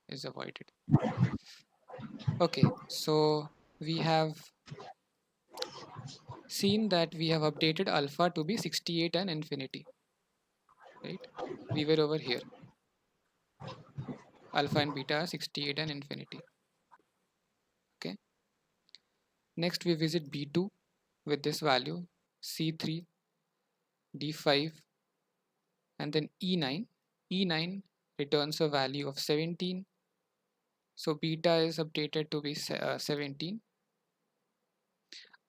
is avoided. Okay, so we have seen that we have updated alpha to be 68 and infinity, right? We were over here. Alpha and beta are 68 and infinity. Okay. Next we visit B2 with this value C3, D5, and then E9. E9 returns a value of 17. So beta is updated to be 17.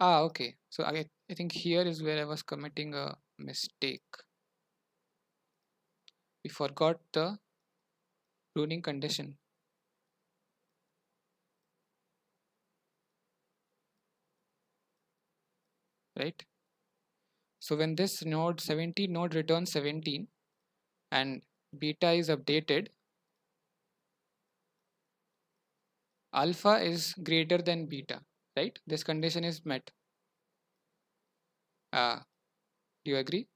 Okay. So I think here is where I was committing a mistake. We forgot the pruning condition. Right? So when this node 17 node returns 17 and beta is updated, alpha is greater than beta, right? This condition is met. Do you agree?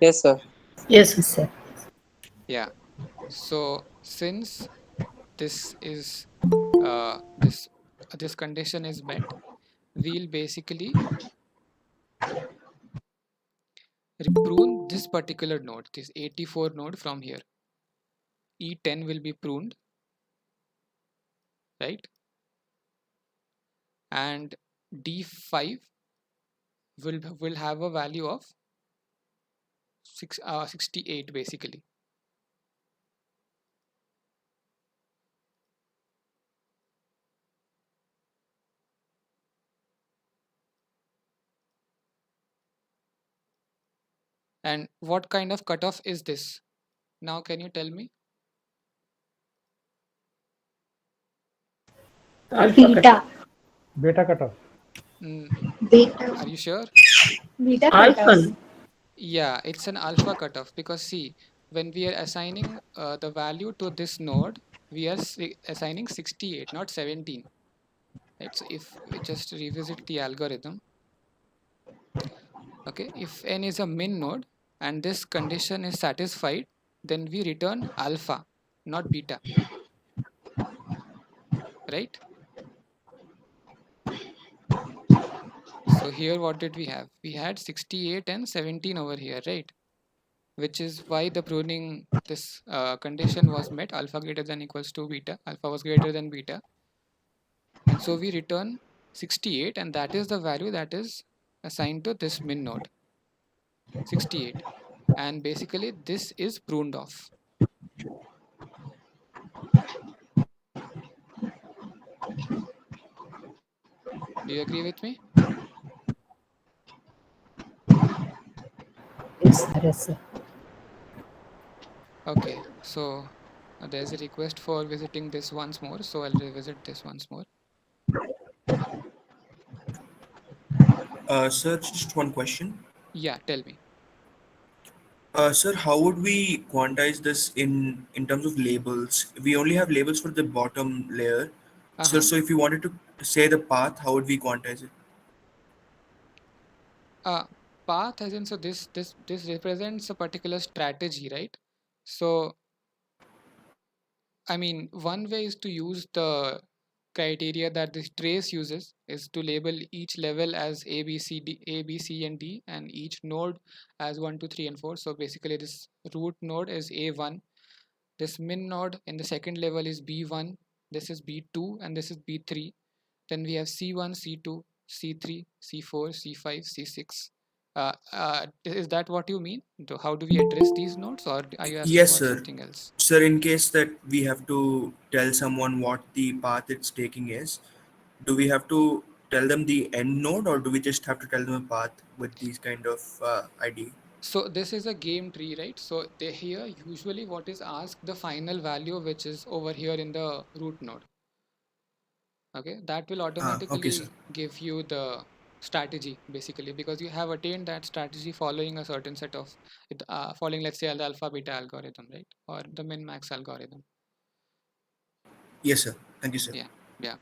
Yes, sir. Yes, sir. Yeah. So since this is this condition is met, we'll basically prune this particular node, this 84 node from here. E10 will be pruned, right? And D5 will have a value of 68 basically. And what kind of cutoff is this? Now can you tell me? Alpha Beta cutoff. Beta. Are you sure? Beta Alpha. cutoff. Yeah, it's an alpha cutoff because see, when we are assigning the value to this node, we are assigning 68, not 17. Right? So if we just revisit the algorithm, okay, if n is a min node and this condition is satisfied, then we return alpha, not beta, right? So here what did we have? We had 68 and 17 over here, right? Which is why the pruning this condition was met, alpha greater than equals to beta, alpha was greater than beta. And so we return 68 and that is the value that is assigned to this min node, 68. And basically this is pruned off. Do you agree with me? Yes, sir. Okay, so there's a request for visiting this once more, so I'll revisit this once more. Sir, just one question. Yeah, tell me. Sir, how would we quantize this in terms of labels? We only have labels for the bottom layer. Sir, Uh-huh. so if you wanted to say the path, how would we quantize it? Uh, Path as in, so this represents a particular strategy, right? So I mean, one way is to use the criteria that this trace uses is to label each level as A, B, C, D, A, B, C, and D, and each node as 1, 2, 3, and 4. So basically, this root node is A1. This min node in the second level is B1. this is B2 and this is B3. Then we have C1, C2, C3, C4, C5, C6. Is that what you mean? How do we address these nodes, or are you asking Yes, about sir. something else? Sir, in case that we have to tell someone what the path it's taking is, do we have to tell them the end node, or do we just have to tell them a path with these kind of ID? So this is a game tree, right? So they here usually what is asked, the final value which is over here in the root node. Okay, that will Okay, sir. automatically give you the strategy basically, because you have attained that strategy following a certain set of following, let's say, the alpha beta algorithm, right? Or the min max algorithm. Yes, sir. Thank you, sir. Yeah, yeah.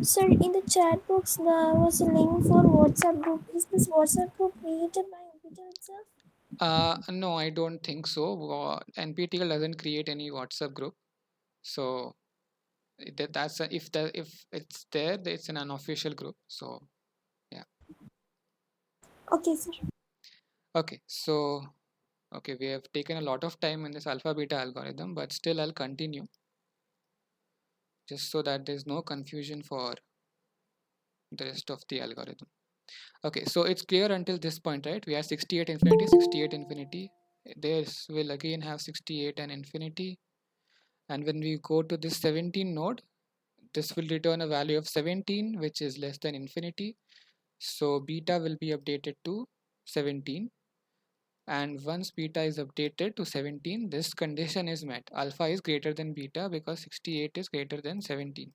Sir, in the chat box there was a link for WhatsApp group. Is this WhatsApp group created by NPTEL itself? No, I don't think so. NPTEL doesn't create any WhatsApp group, so that's if it's there, it's an unofficial group. So yeah. Okay, sir. Okay, so okay, we have taken a lot of time in this alpha beta algorithm, but still I'll continue just so that there's no confusion for the rest of the algorithm. Okay, so it's clear until this point, right? We have 68 infinity, 68 infinity. This will again have 68 and infinity. And when we go to this 17 node, this will return a value of 17, which is less than infinity. So beta will be updated to 17. And once beta is updated to 17, this condition is met. Alpha is greater than beta because 68 is greater than 17.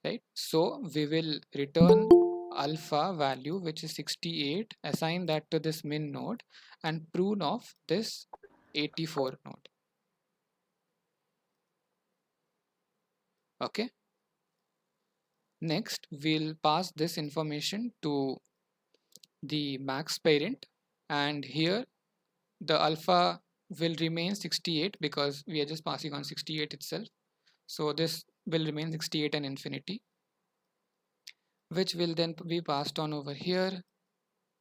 Right? So we will return alpha value, which is 68, assign that to this min node and prune off this 84 node. Okay. Next, we'll pass this information to the max parent, and here the alpha will remain 68 because we are just passing on 68 itself. So this will remain 68 and infinity, which will then be passed on over here,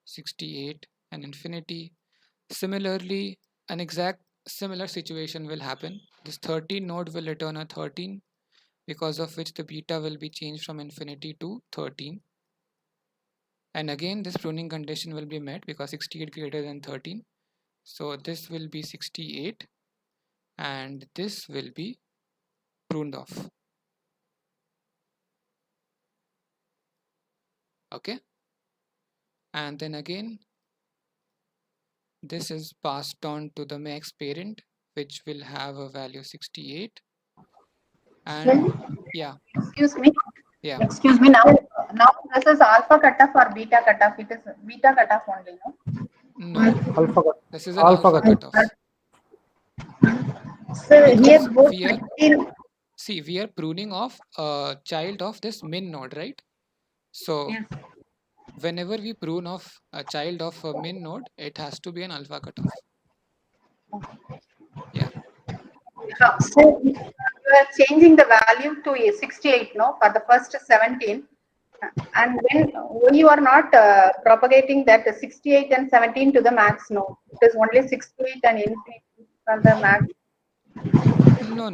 68 and infinity. Similarly, an exact similar situation will happen. This 13 node will return a 13, because of which the beta will be changed from infinity to 13. And again, this pruning condition will be met because 68 greater than 13. So this will be 68 and this will be pruned off. Okay. And then again, this is passed on to the max parent, which will have a value 68. And yeah, Excuse me. yeah. Excuse me. Now this is alpha cutoff or beta cutoff. It is beta cutoff only, no? No, Alpha this is an alpha cutoff. So here Because both we are pruning off a child of this min node, right? So yes. whenever we prune off a child of a min node, it has to be an alpha cutoff. Yeah. So you are changing the value to a 68, no, for the first 17. And when you are not propagating that 68 and 17 to the max node, it is only 68 and infinity for the max. No.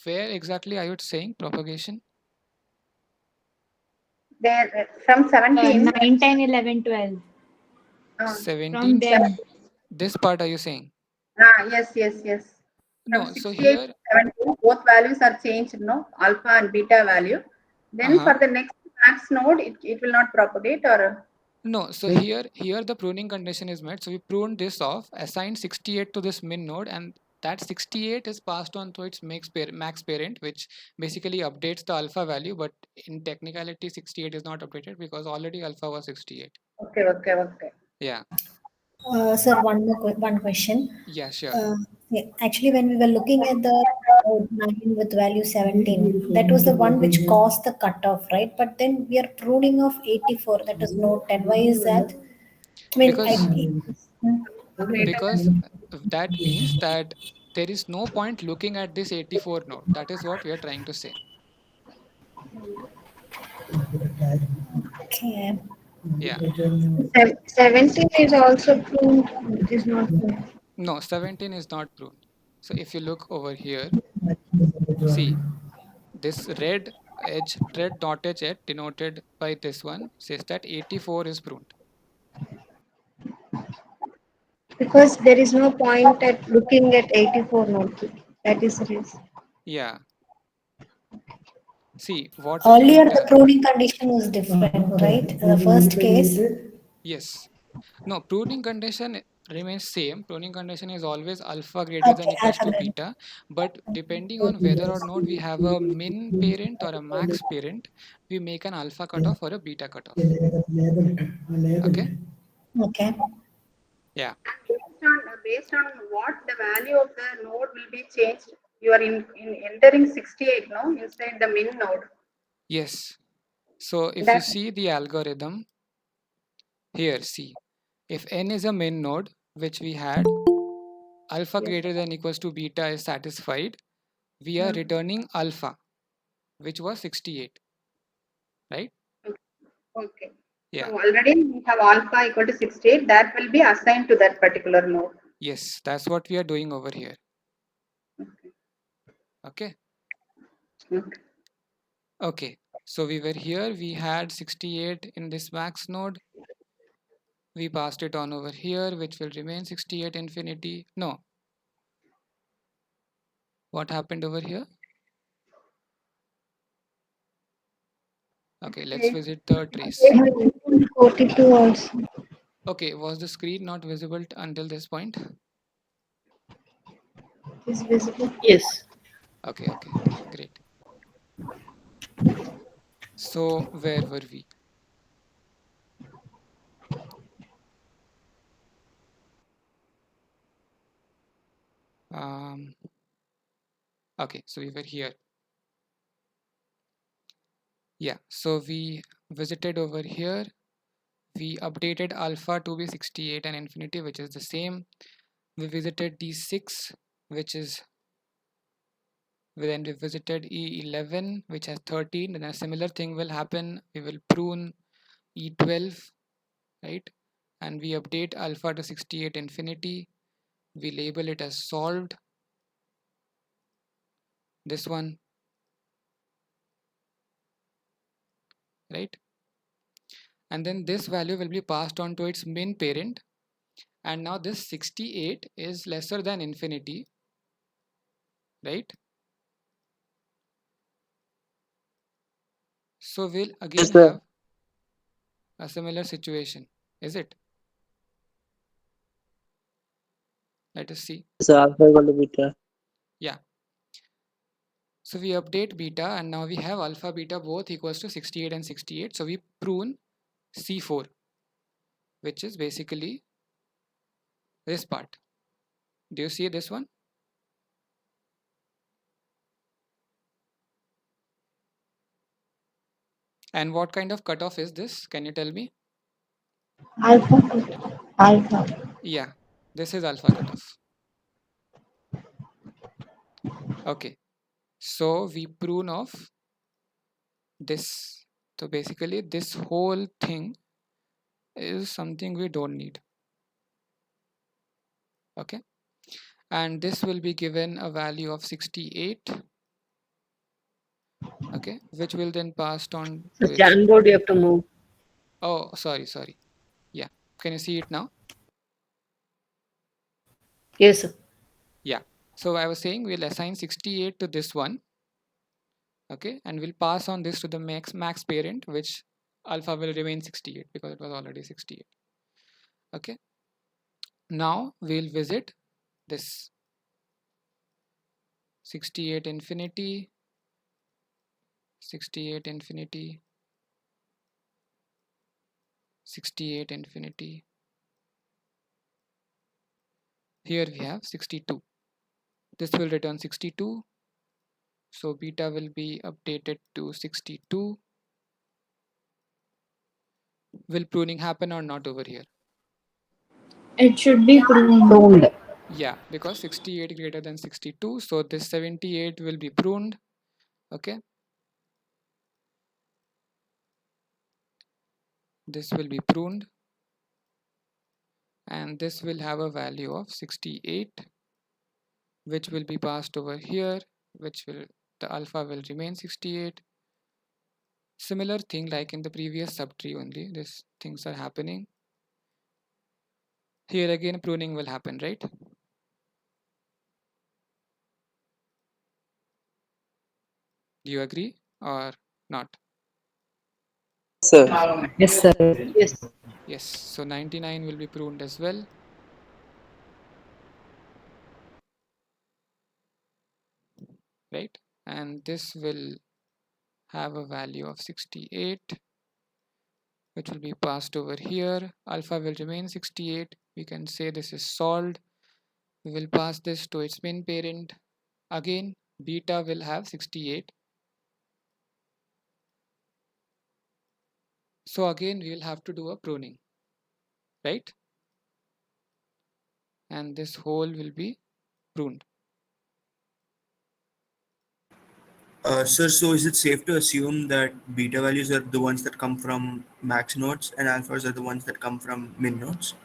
Where exactly are you saying propagation? There from 17. 9, 10, 11, 12. 17. From them. This part are you saying? Yes. No, From so 68 here to 17, both values are changed, no? Alpha and beta value. Then for the next max node, it will not propagate or? No, so here the pruning condition is met. So we pruned this off, assigned 68 to this min node, and that 68 is passed on to its max parent, which basically updates the alpha value, but in technicality 68 is not updated because already alpha was 68. Okay. Yeah. Sir, one question. Yeah, sure. Yeah, actually, when we were looking at the node 9 with value 17, that was the one which caused the cutoff, right? But then we are pruning of 84, that is node 10. Why is that? I mean, because that means that there is no point looking at this 84 node. That is what we are trying to say. Okay. Yeah. 17 is also pruned. It is not pruned. No, 17 is not pruned. So if you look over here, see this red dot edge denoted by this one says that 84 is pruned. Because there is no point at looking at 84 node. That is the reason. Yeah. See what Earlier, the beta. pruning condition was different, right? In the first case. Yes. No, pruning condition remains same. Pruning condition is always alpha greater than Okay, equals to beta. But depending on whether or not we have a min parent or a max parent, we make an alpha cutoff or a beta cutoff. Okay. Okay. Yeah. Based on what the value of the node will be changed, you are in entering 68, no, inside the min node. Yes. So if you That see the algorithm here, see if n is a min node, which we had, alpha greater than equals to beta is satisfied, we are returning alpha, which was 68, right? okay. Yeah. So already we have alpha equal to 68. That will be assigned to that particular node. Yes, that's what we are doing over here. Okay. Okay. Okay. So we were here, we had 68 in this max node. We passed it on over here, which will remain 68 infinity. No. What happened over here? Okay, let's visit the trace. 42 also. Okay, was the screen not visible until this point? Is visible. Yes. Okay, great. So where were we? Okay, so we were here. Yeah, so we visited over here. We updated alpha to be 68 and infinity, which is the same. We visited D6, which is, then we visited E11, which has 13, and a similar thing will happen. We will prune E12, right? And we update alpha to 68 infinity. We label it as solved. This one, right? And then this value will be passed on to its min parent. And now this 68 is lesser than infinity, right? So we'll again have a similar situation, is it? Let us see. So alpha equal to beta. Yeah. So we update beta and now we have alpha beta both equals to 68 and 68. So we prune C4, which is basically this part. Do you see this one? And what kind of cutoff is this? Can you tell me? Alpha. Alpha. Yeah, this is alpha cutoff. Okay, so we prune off this. So basically this whole thing is something we don't need. Okay, and this will be given a value of 68. Okay, which will then passed on The to its. Jamboard you have to move. Oh, sorry. Yeah, can you see it now? Yes, sir. Yeah, so I was saying we'll assign 68 to this one. Okay, and we'll pass on this to the max parent, which alpha will remain 68 because it was already 68. Okay, now we'll visit this 68 infinity, 68 infinity, 68 infinity. Here we have 62. This will return 62. So beta will be updated to 62. Will pruning happen or not over here? It should be pruned. Yeah, because 68 greater than 62. So this 78 will be pruned. Okay. This will be pruned. And this will have a value of 68, which will be passed over here, which will the alpha will remain 68. Similar thing like in the previous subtree only, these things are happening. Here again pruning will happen, right? Do you agree or not? Sir. Yes, sir. Yes. Yes, so 99 will be pruned as well. Right? And this will have a value of 68, which will be passed over here. Alpha will remain 68. We can say this is solved. We will pass this to its min parent. Again, beta will have 68. So again, we will have to do a pruning, right? And this whole will be pruned. Sir, so is it safe to assume that beta values are the ones that come from max nodes and alphas are the ones that come from min nodes?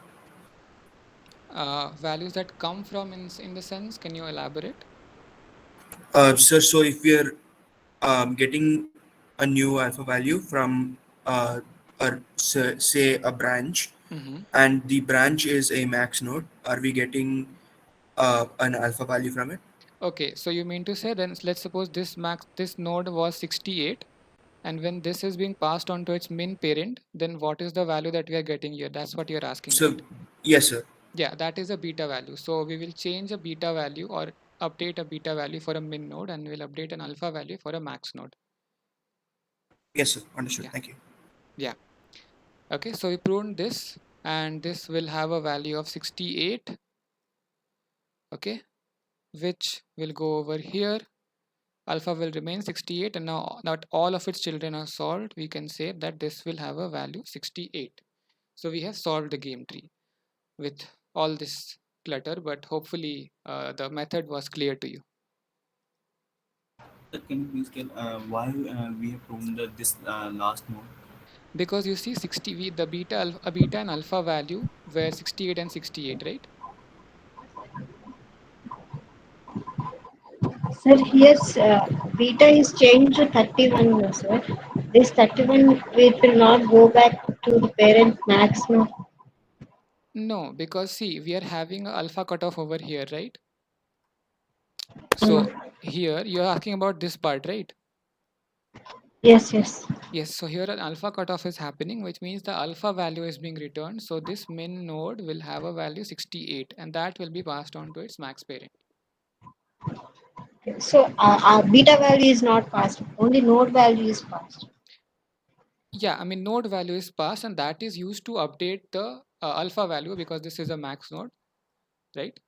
Values that come from in the sense, can you elaborate? Sir, so if we are getting a new alpha value from say a branch, and the branch is a max node, are we getting an alpha value from it? Okay, so you mean to say then let's suppose this node was 68, and when this is being passed on to its min parent, then what is the value that we are getting here? That's what you're asking, So right? yes, sir. Yeah, that is a beta value. So we will change a beta value or update a beta value for a min node, and we'll update an alpha value for a max node. Yes, sir. Understood. Yeah. Thank you. Yeah. Okay, so we pruned this, and this will have a value of 68. Okay, which will go over here. Alpha will remain 68, and now that all of its children are solved, we can say that this will have a value 68. So we have solved the game tree with all this clutter, but hopefully the method was clear to you. Sir, can you please tell why we have pruned this last node? Because you see 60, the a beta and alpha value were 68 and 68, right? Sir, here beta is changed to 31, sir. This 31, it will not go back to the parent max, no? No, because see, we are having a alpha cutoff over here, right? So here you are asking about this part, right? Yes, yes. Yes, so here an alpha cutoff is happening, which means the alpha value is being returned. So this min node will have a value 68, and that will be passed on to its max parent. So our beta value is not passed, only node value is passed. Yeah, I mean node value is passed, and that is used to update the alpha value because this is a max node, right?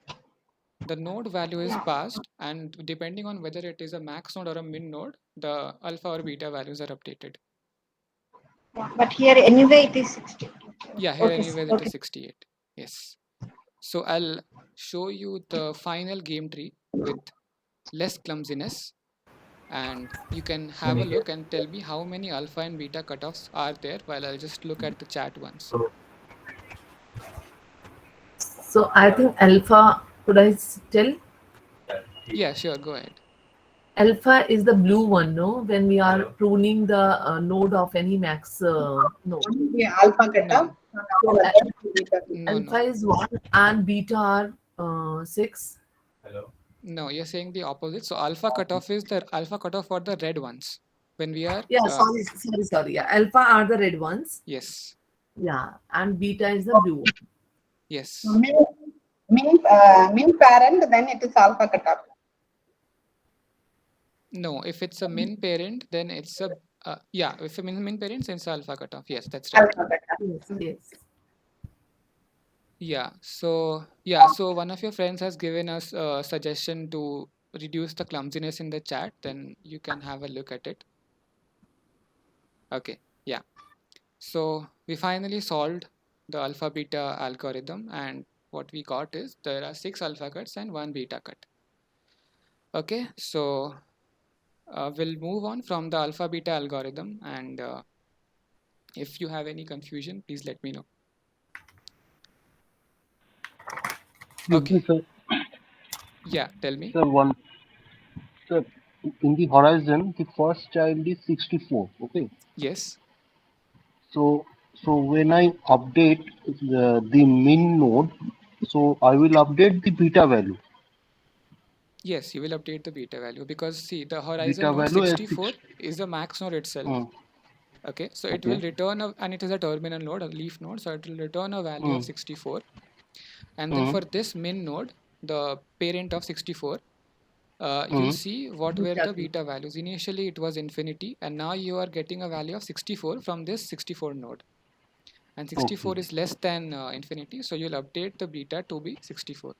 The node value is passed, and depending on whether it is a max node or a min node, the alpha or beta values are updated. But here anyway it is 60. Yeah, here Okay, anyway it is 68. Yes. So I'll show you the final game tree with less clumsiness, and you can have a look and tell me how many alpha and beta cutoffs are there while I'll just look at the chat once. So I think alpha, could I tell? Yeah, sure, go ahead. Alpha is the blue one, no? When we are pruning the node of any max node. Yeah, alpha cutoff. So, No, alpha no. is 1 and beta are 6. No, you're saying the opposite. So alpha cutoff is the alpha cutoff for the red ones. When we are Yeah, sorry. Yeah, alpha are the red ones. yes. Yeah, and beta is the blue one. Yes. Min parent, then it is alpha cutoff. No, if it's a min parent, then it's a yeah. If a min parent, then it's alpha cutoff. Yes, that's right. Alpha cutoff. Yes. Yeah. So one of your friends has given us a suggestion to reduce the clumsiness in the chat. Then you can have a look at it. Okay. Yeah. So we finally solved the alpha beta algorithm, and what we got is there are 6 alpha cuts and 1 beta cut. Okay. So we'll move on from the alpha beta algorithm, and if you have any confusion, please let me know. Okay. Yeah, tell me. Sir, sir, in the horizon, the first child is 64. Okay. Yes. So, when I update the min node, so I will update the beta value. Yes, you will update the beta value because see, the horizon Beta node value as 64 6. is the max node itself. Mm, Okay, so it will okay. return and it is a terminal node, a leaf node, so it will return a value of Mm, 64. And then mm, for this min node, the parent of 64, you'll mm. see what were the beta values. Initially, it was infinity, and now you are getting a value of 64 from this 64 node. And 64 Okay. is less than infinity, so you'll update the beta to be 64.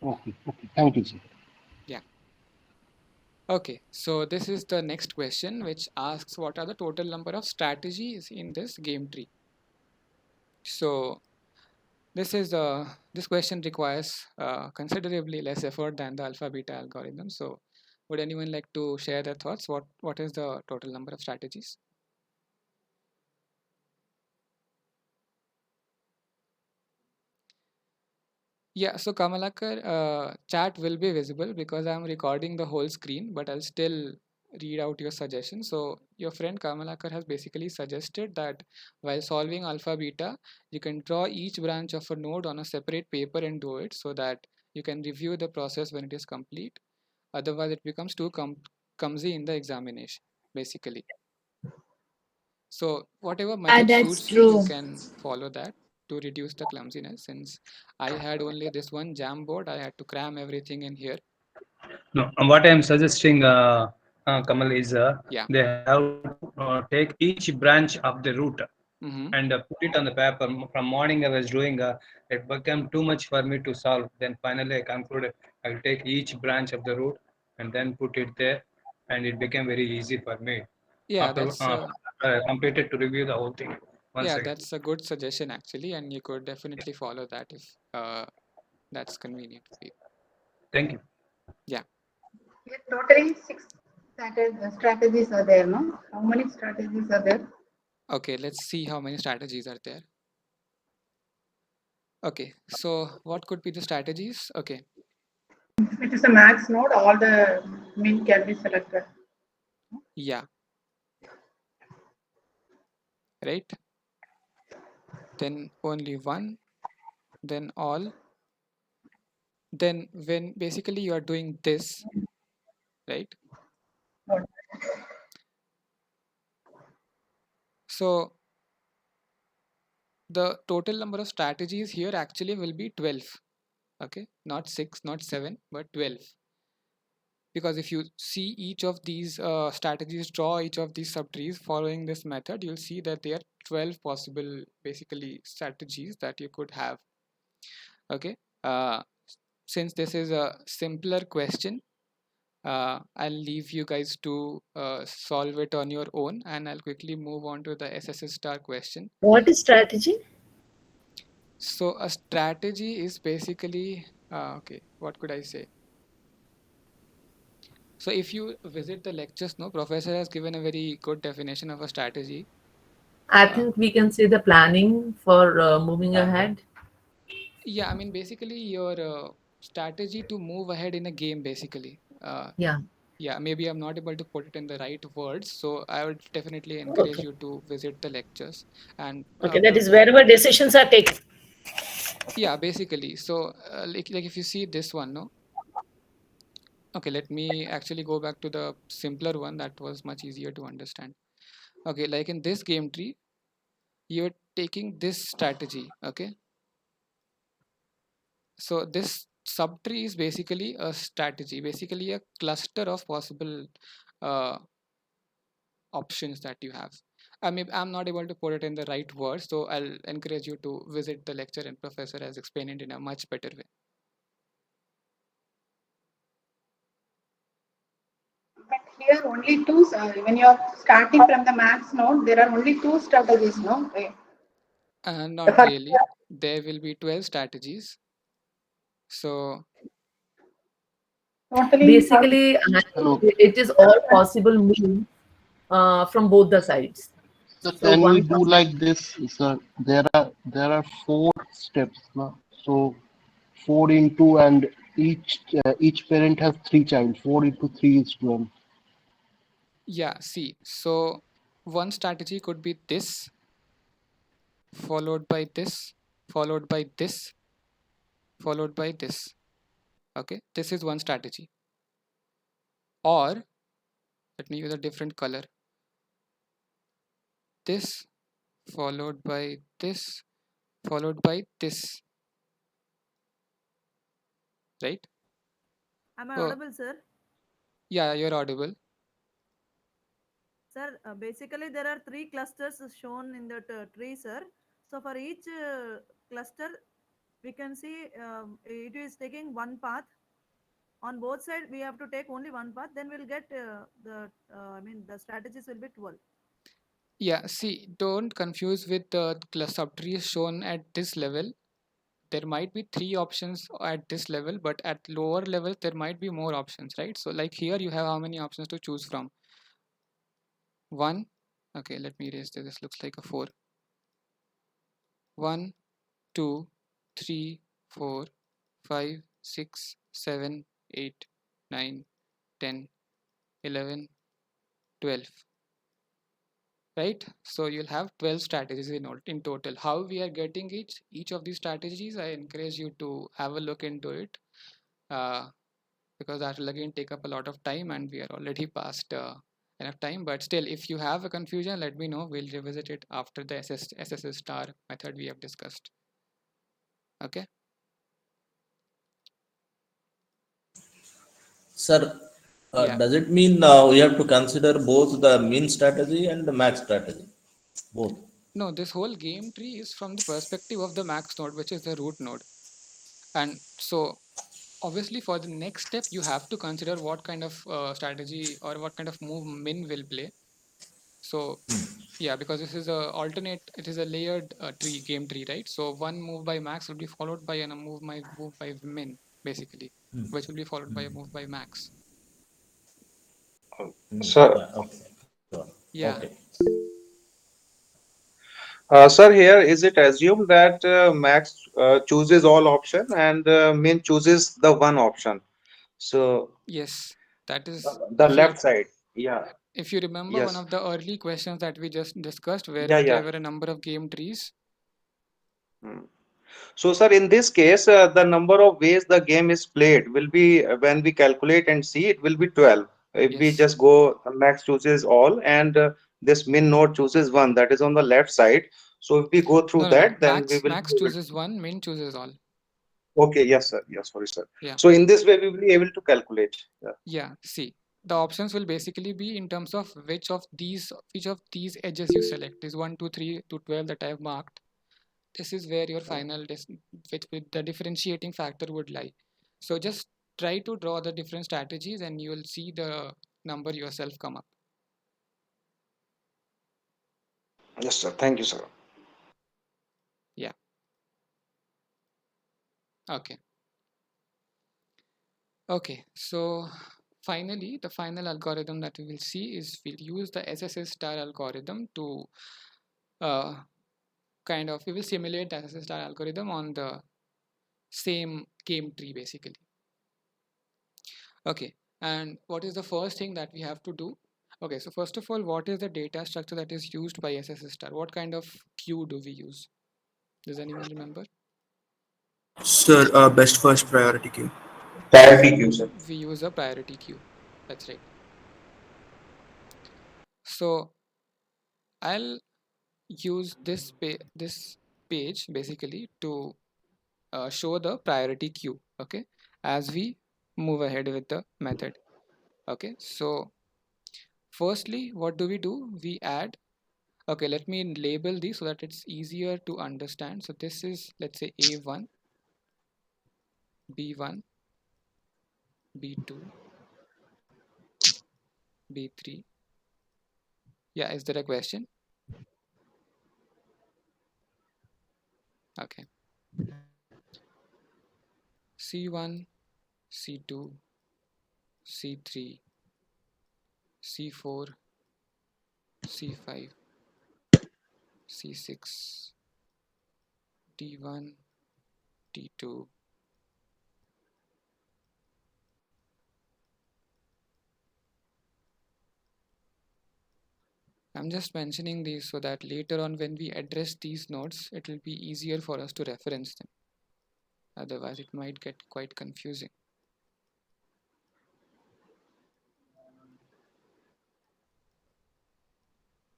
Okay. Okay. Thank you, sir. Yeah. Okay, so this is the next question, which asks what are the total number of strategies in this game tree. So this question requires considerably less effort than the alpha beta algorithm. So would anyone like to share their thoughts? What is the total number of strategies? Yeah, so Kamalakar, chat will be visible because I'm recording the whole screen, but I'll still read out your suggestion. So your friend Kamalakar has basically suggested that while solving alpha beta, you can draw each branch of a node on a separate paper and do it so that you can review the process when it is complete. Otherwise, it becomes too clumsy in the examination, basically. So whatever Yeah, method that's suits you, you true. can follow that to reduce the clumsiness. Since I had only this one Jamboard, I had to cram everything in here. No, what I am suggesting, Kamal, is Yeah. they have to take each branch of the route Mm-hmm. and put it on the paper. From morning I was doing, it became too much for me to solve. Then finally I concluded I will take each branch of the route and then put it there, and it became very easy for me. Yeah, After that's completed to review the whole thing once yeah, again. that's a good suggestion actually, and you could definitely follow that if that's convenient for you. Thank you. Yeah. Here totally six strategies are there, no? How many strategies are there? Okay, let's see how many strategies are there. Okay, so what could be the strategies? Okay. If it is a max node, all the min can be selected. Yeah. Right. Then only one, then all. Then when basically you are doing this, right? So the total number of strategies here actually will be 12. Okay, not 6, not 7, but 12. Because if you see each of these strategies, draw each of these subtrees following this method, you'll see that there are 12 possible basically strategies that you could have. Okay, since this is a simpler question, I'll leave you guys to solve it on your own, and I'll quickly move on to the SSS star question. What is strategy? So a strategy is basically okay, what could I say? So if you visit the lectures, no, professor has given a very good definition of a strategy. I think we can say the planning for moving ahead. Yeah, I mean basically your strategy to move ahead in a game, basically. Yeah. Yeah, maybe I'm not able to put it in the right words, so I would definitely encourage Okay. you to visit the lectures and Okay, that is wherever decisions are taken. yeah, basically. So like if you see this one, no. Okay, let me actually go back to the simpler one that was much easier to understand. Okay, like in this game tree, you're taking this strategy. Okay, so this subtree is basically a strategy, basically a cluster of possible uh, options that you have. I mean, I'm not able to put it in the right words, so I'll encourage you to visit the lecture and professor has explained it in a much better way. But here only two, when you are starting from the max node, there are only two strategies, no? Not really. There will be 12 strategies. So totally Basically, Hello. it is all possible move from both the sides. So So can we one do person, like this, sir? There are four steps, no? So 4 into, and each parent has 3 child. 4 into 3 is 12. Yeah, see, so one strategy could be this, followed by this, followed by this, followed by this. Okay, this is one strategy. Or let me use a different color. This followed by this, followed by this, right? Am I So audible, sir? yeah, you're audible. Sir, basically there are three clusters shown in that tree, sir. So for each cluster, we can see it is taking one path. On both sides, we have to take only one path. Then we'll get the strategies will be 12. Yeah, see, don't confuse with the subtrees shown at this level. There might be three options at this level, but at lower levels there might be more options, right? So like here you have how many options to choose from? One. Okay, let me erase this. This looks like a 4. 1, 2, 3, 4, 5, 6, 7, 8, 9, 10, 11, 12. Right? So you'll have 12 strategies in total. How we are getting each of these strategies, I encourage you to have a look into it. Because that will again take up a lot of time and we are already past enough time. But still, if you have a confusion, let me know. We'll revisit it after the SSS star method we have discussed. Okay. Sir, Yeah. does it mean we have to consider both the min strategy and the max strategy? Both. No, this whole game tree is from the perspective of the max node, which is the root node. And so obviously for the next step, you have to consider what kind of strategy or what kind of move min will play. So yeah, because this is a alternate, it is a layered game tree, right? So one move by max will be followed by a move by min, basically, which will be followed by a move by max. So, Yeah, okay. Sure. Yeah. Okay. Sir, here is it assumed that Max chooses all option and Min chooses the one option. So Yes, that is the left side. Yeah. if you remember one Yes. of the early questions that we just discussed, where Yeah. there Yeah. were a number of game trees. Hmm. So, sir, in this case, the number of ways the game is played will be when we calculate and see it will be 12. If we Yes. just go, Max chooses all and this min node chooses one, that is on the left side. So, if we go through No. that, then we will Max be able chooses one, min chooses all. Okay, yes, sir. Yes, sorry, sir. Yeah. So in this way, we will be able to calculate. Yeah. Yeah. See, the options will basically be in terms of which of these edges you select. Is 1, 2, 3 to 12 that I have marked. This is where your final with the differentiating factor would lie. So just try to draw the different strategies and you will see the number yourself come up. Yes, sir. Thank you, sir. Yeah. Okay. Okay. So finally, the final algorithm that we will see is we'll use the SSS star algorithm to we will simulate the SSS star algorithm on the same game tree basically. Okay, and what is the first thing that we have to do? Okay, so first of all, what is the data structure that is used by SSS star? What kind of queue do we use? Does anyone remember? Sir, best first priority queue. Priority queue, sir. We use a priority queue. That's right. So I'll use this page basically to show the priority queue. Okay, as we move ahead with the method. Okay, so firstly, what do? We add. Okay, let me label these so that it's easier to understand. So this is, let's say, A1, B1, B2, B3. Yeah, is there a question? Okay. C1, C2, C3, C4, C5, C6, D1, D2, I'm just mentioning these so that later on when we address these nodes, it will be easier for us to reference them. Otherwise, it might get quite confusing.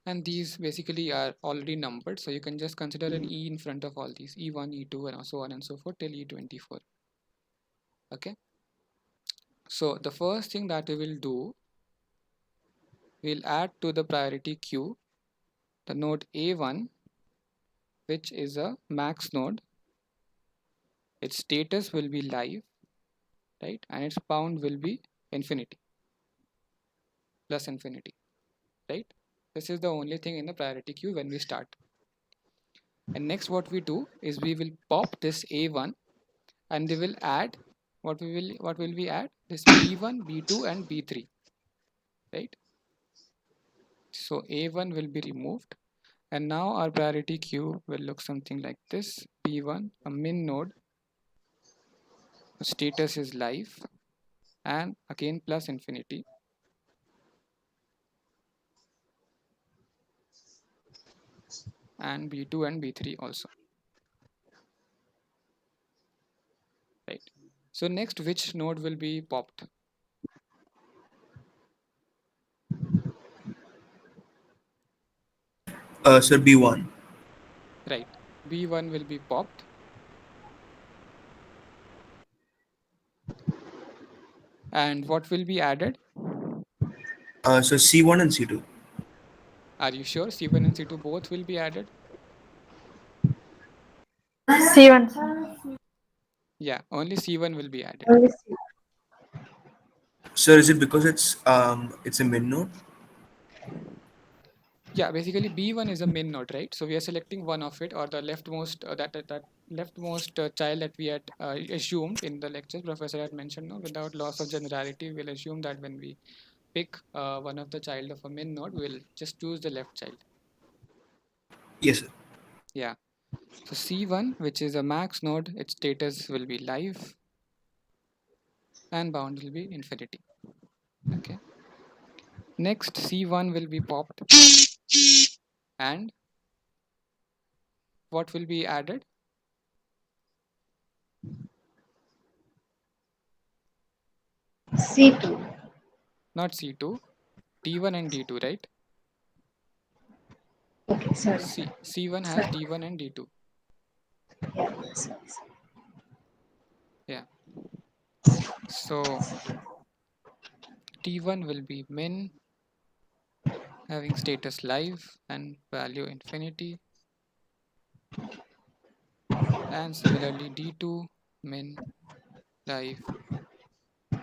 And these basically are already numbered, so you can just consider an E in front of all these, E1, E2, and so on and so forth till E24. Okay. So the first thing that we will do, we'll add to the priority queue the node A1, which is a max node. Its status will be live, right? And its bound will be infinity, plus infinity, right? This is the only thing in the priority queue when we start. And next what we do is we will pop this A1 and they will add what will we add? This B1, B2 and B3, right? So A1 will be removed and now our priority queue will look something like this. B1, a min node, status is live and again plus infinity. And B2 and B3 also, right? So next, which node will be popped? Sir, B1. Right, B1 will be popped. And what will be added? So C1 and C2. Are you sure C1 and C2 both will be added? C1. Yeah, only C1 will be added. Only C. Sir, is it because it's a min node? Yeah, basically B1 is a min node, right? So we are selecting one of it or the leftmost that leftmost child that we had assumed in the lectures. Professor had mentioned, no, without loss of generality, we'll assume that when we pick one of the child of a min node, we'll just choose the left child. Yes, sir. Yeah. So C1, which is a max node, its status will be live and bound will be infinity. Okay. Next C1 will be popped and what will be added? C2. Not C2, D1 and D2, right? Okay, sorry. C1 has Sorry. D1 and D2. Yeah, sorry. Yeah. So T1 will be min having status live and value infinity. And similarly D2 min live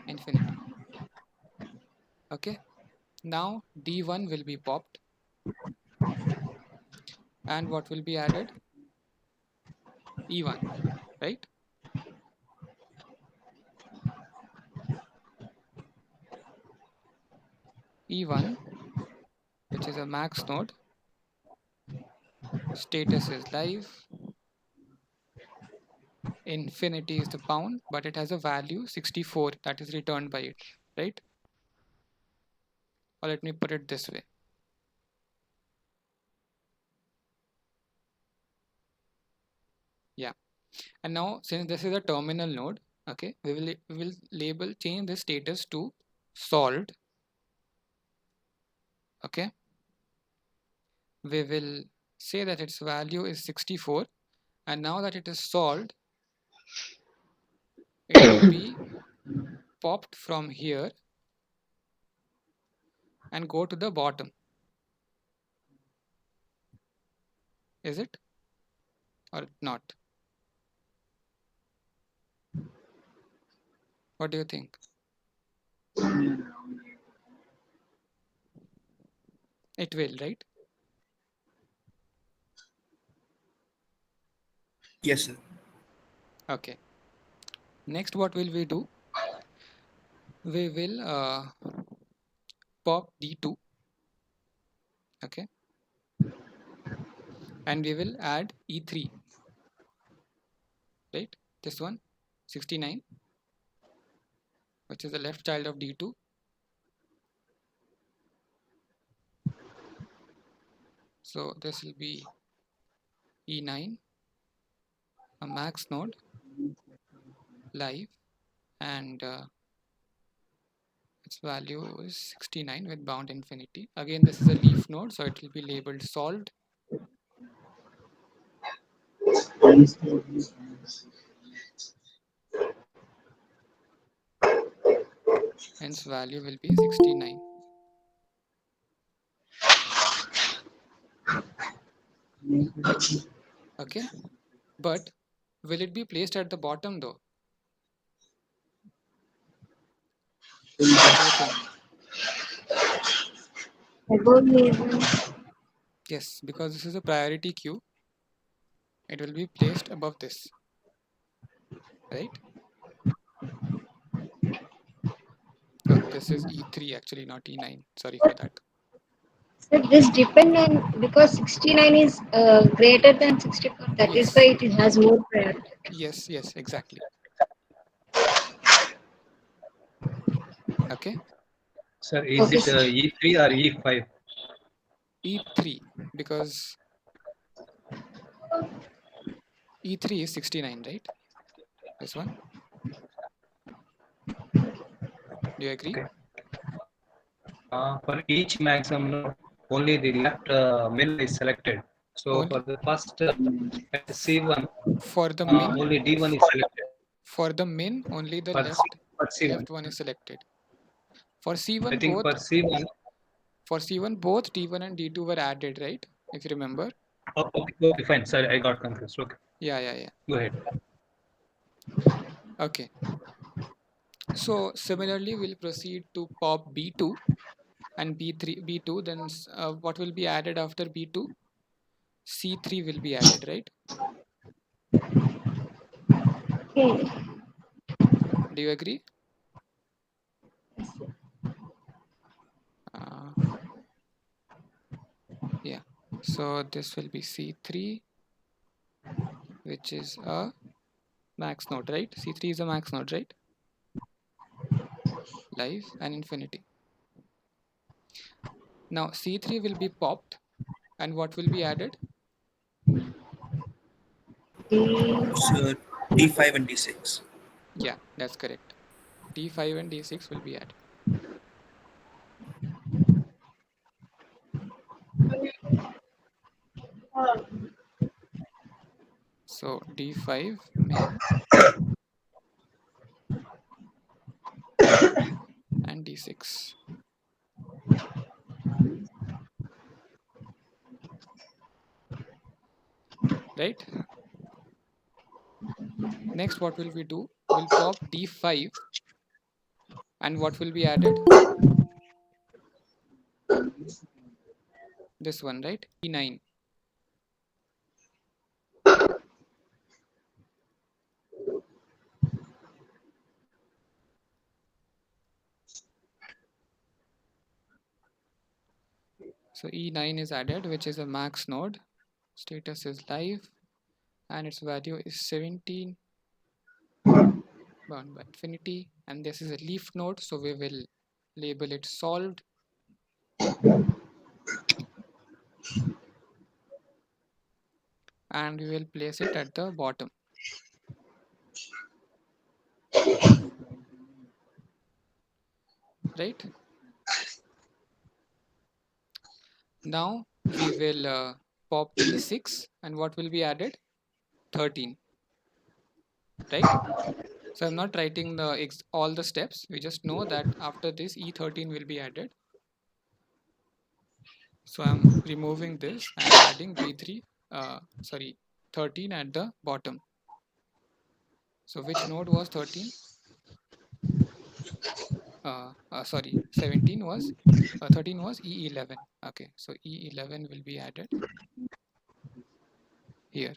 infinity. Okay. Now D1 will be popped. And what will be added? E1, right? E1, which is a max node, status is live, infinity is the bound, but it has a value 64 that is returned by it, right? Or let me put it this way. Yeah. And now since this is a terminal node, okay, we will label change the status to solved. Okay. We will say that its value is 64 and now that it is solved, it will be popped from here and go to the bottom. Is it or not? What do you think? It will, right? Yes, sir. Okay. Next, what will we do? We will pop D2. Okay. And we will add E3. Right? This one, 69, which is the left child of D2. So this will be E9, a max node, live, and its value is 69 with bound infinity. Again, this is a leaf node, so it will be labeled solved. Hence value will be 69. Okay, but will it be placed at the bottom though? What do you think? Yes, because this is a priority queue, it will be placed above this, right? Oh, this is E3 actually, not E9. Sorry for that. So this depend on because 69 is greater than 64. That is Yes. why it has more priority. Yes, yes, exactly. Okay. Sir, is it E3 or E5? E3, because E3 is 69, right? This one. Do you agree? Okay. For each maximum node, only the left min is selected. So for Only the first at C1, for the min, only D1 is selected. for the min, only the For C1, left one is selected. For I C1 think both for C1. for C1 both D1 and D2 were added, right? If you remember. Oh, okay, fine. Sorry, I got confused. Okay. Yeah. Go ahead. Okay. So similarly, we'll proceed to pop B2 and B3, B2. Then what will be added after B2? C3 will be added, right? Do you agree? Yeah. So this will be C3, which is a max node, right? C3 is a max node, right? Live and infinity. Now C3 will be popped, and what will be added? So D5 and D6. Yeah, that's correct. D5 and D6 will be added. So D5 min and D6. Right? Next, what will we do? We'll pop D5, and what will be added? This one, right? E9. So E9 is added, which is a max node. Status is live, and its value is 17 bound by infinity. And this is a leaf node, so we will label it solved. And we will place it at the bottom. Right? Now we will pop D6, and what will be added? 13. Right? So I'm not writing all the steps. We just know that after this E13 will be added. So I'm removing this and adding B3, 13 at the bottom. So which node was 13? 17 was, 13 was E11. Okay, so E11 will be added here.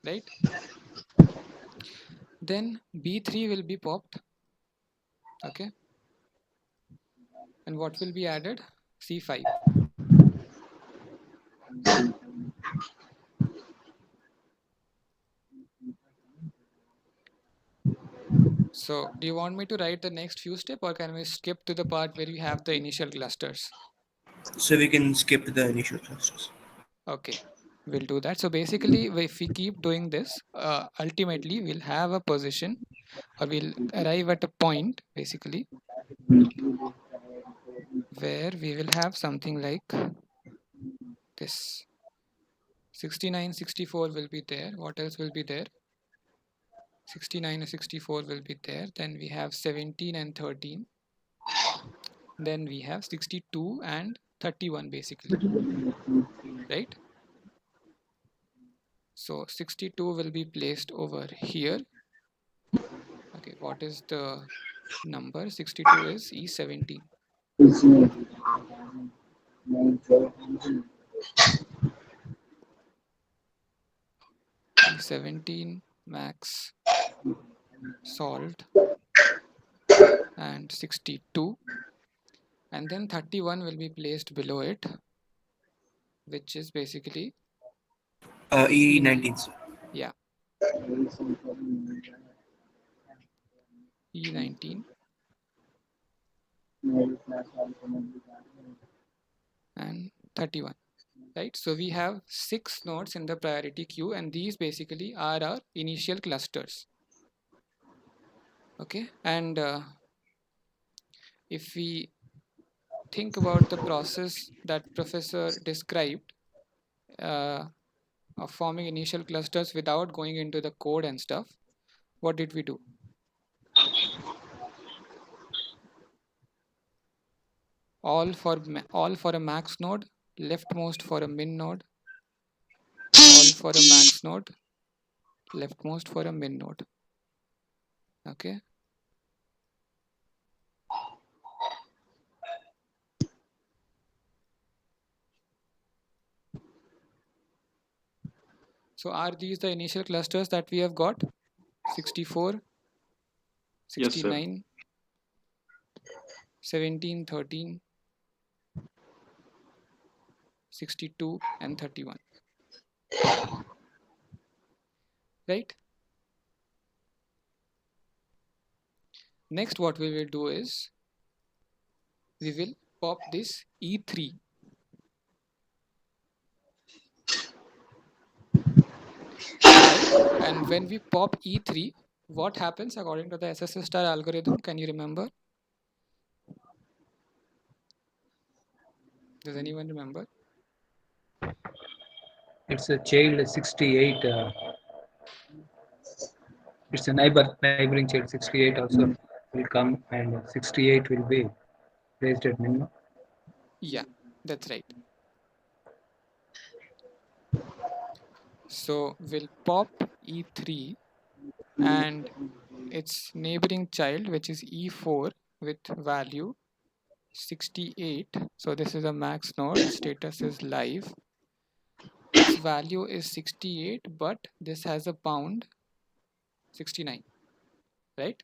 Right? Then B3 will be popped. Okay. And what will be added? C5. So do you want me to write the next few steps, or can we skip to the part where you have the initial clusters? So we can skip the initial clusters. Okay, we'll do that. So basically, if we keep doing this, ultimately we'll have a position, or we'll arrive at a point basically where we will have something like this. 69, 64 will be there. What else will be there? 69 and 64 will be there. Then we have 17 and 13. Then we have 62 and 31 basically, right? So 62 will be placed over here. Okay, what is the number? 62 is E17. E17 max solved and 62, and then 31 will be placed below it, which is basically E19. Yeah, E19 and 31, right? So we have 6 nodes in the priority queue, and these basically are our initial clusters. Okay, and if we think about the process that professor described of forming initial clusters without going into the code and stuff, what did we do? All for a max node, leftmost for a min node, all for a max node, leftmost for a min node. Okay, so are these the initial clusters that we have got? 64, Yes, sir. 69, 17, 13, 62 and 31, right? Next, what we will do is we will pop this E3. Right? And when we pop E3, what happens according to the SSS star algorithm? Can you remember? Does anyone remember? It's a child 68. It's a neighboring child 68 also will come, and 68 will be placed at minimum. Yeah, that's right. So we'll pop E3 and its neighboring child, which is E4 with value 68. So this is a max node. Its status is live. Its value is 68, but this has a bound 69, right?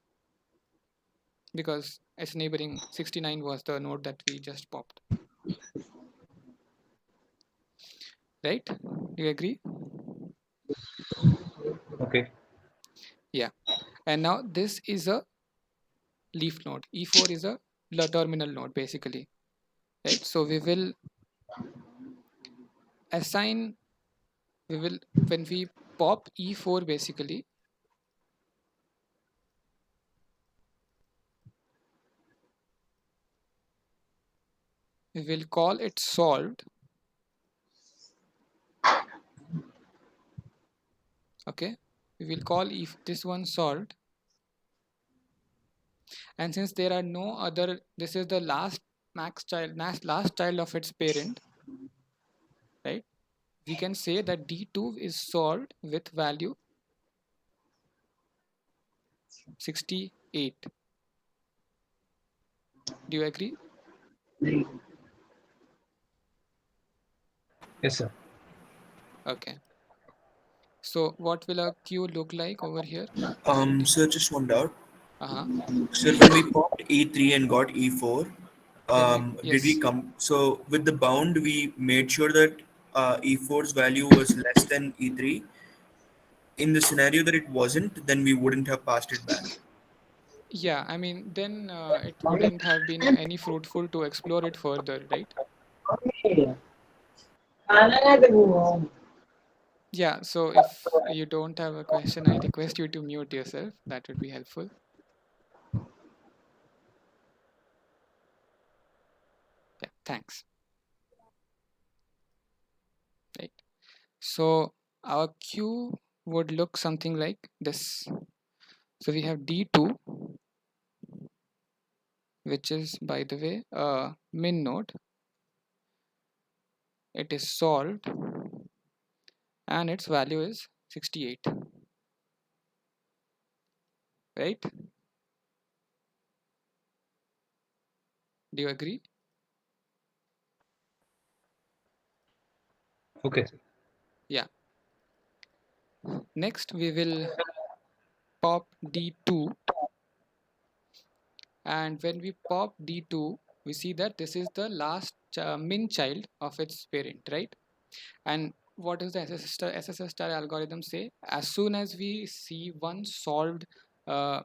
Because its neighboring 69 was the node that we just popped. Right? Do you agree? Okay. Yeah. And now this is a leaf node. E4 is a terminal node basically. Right? So we will assign, when we pop E4 basically, we will call it solved. Okay. We will call if this one solved. And since there are no other, this is the last last child of its parent, right? We can say that D2 is solved with value 68. Do you agree? Yes, sir. Okay. So what will a queue look like over here? So just one doubt. Uh-huh. So when we popped E3 and got E4, did we yes. come? So with the bound, we made sure that E4's value was less than E3. In the scenario that it wasn't, then we wouldn't have passed it back. Yeah, I mean, then it wouldn't have been any fruitful to explore it further, right? Yeah, so if you don't have a question, I request you to mute yourself. That would be helpful. Yeah, thanks. Right. So our queue would look something like this. So we have D2, which is, by the way, a min node. It is solved and its value is 68, right? Do you agree? Okay. Yeah. Next, we will pop D2, and when we pop D2, we see that this is the last min child of its parent, right? And what does the SSS star algorithm say? As soon as we see one solved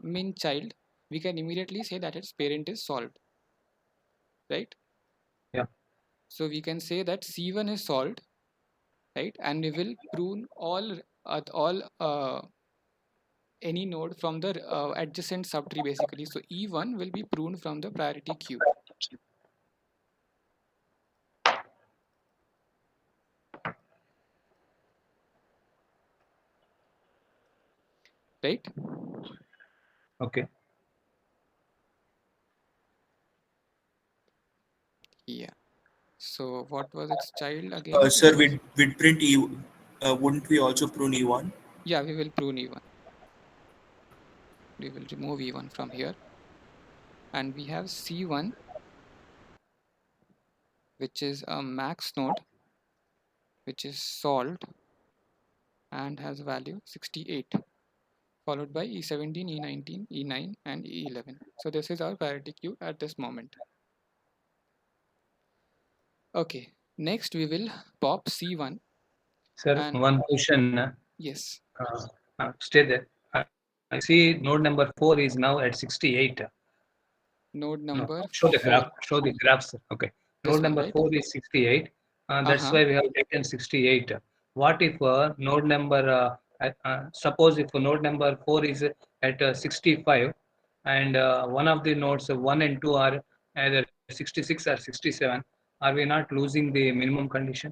min child, we can immediately say that its parent is solved, right? Yeah. So we can say that C1 is solved, right? And we will prune all any node from the adjacent subtree basically. So E1 will be pruned from the priority queue. Right? Okay. Yeah. So what was its child again? Sir, It was, with print E, wouldn't we also prune E1? yeah, we will prune E1. We will remove E1 from here. And we have C1, which is a max node, which is solved and has value 68, followed by E17, E19, E9, and E11. So this is our priority queue at this moment. Okay, next we will pop C1. Sir, And one question. yes. Stay there. I see node number 4 is now at 68. Node No, number show the 4. graph. Show the graph, sir. Okay. This Node one, number right? 4 is 68. That's Uh-huh. why we have taken 68. What if node number, suppose if node number 4 is at 65 and one of the nodes 1 and 2 are either 66 or 67, are we not losing the minimum condition?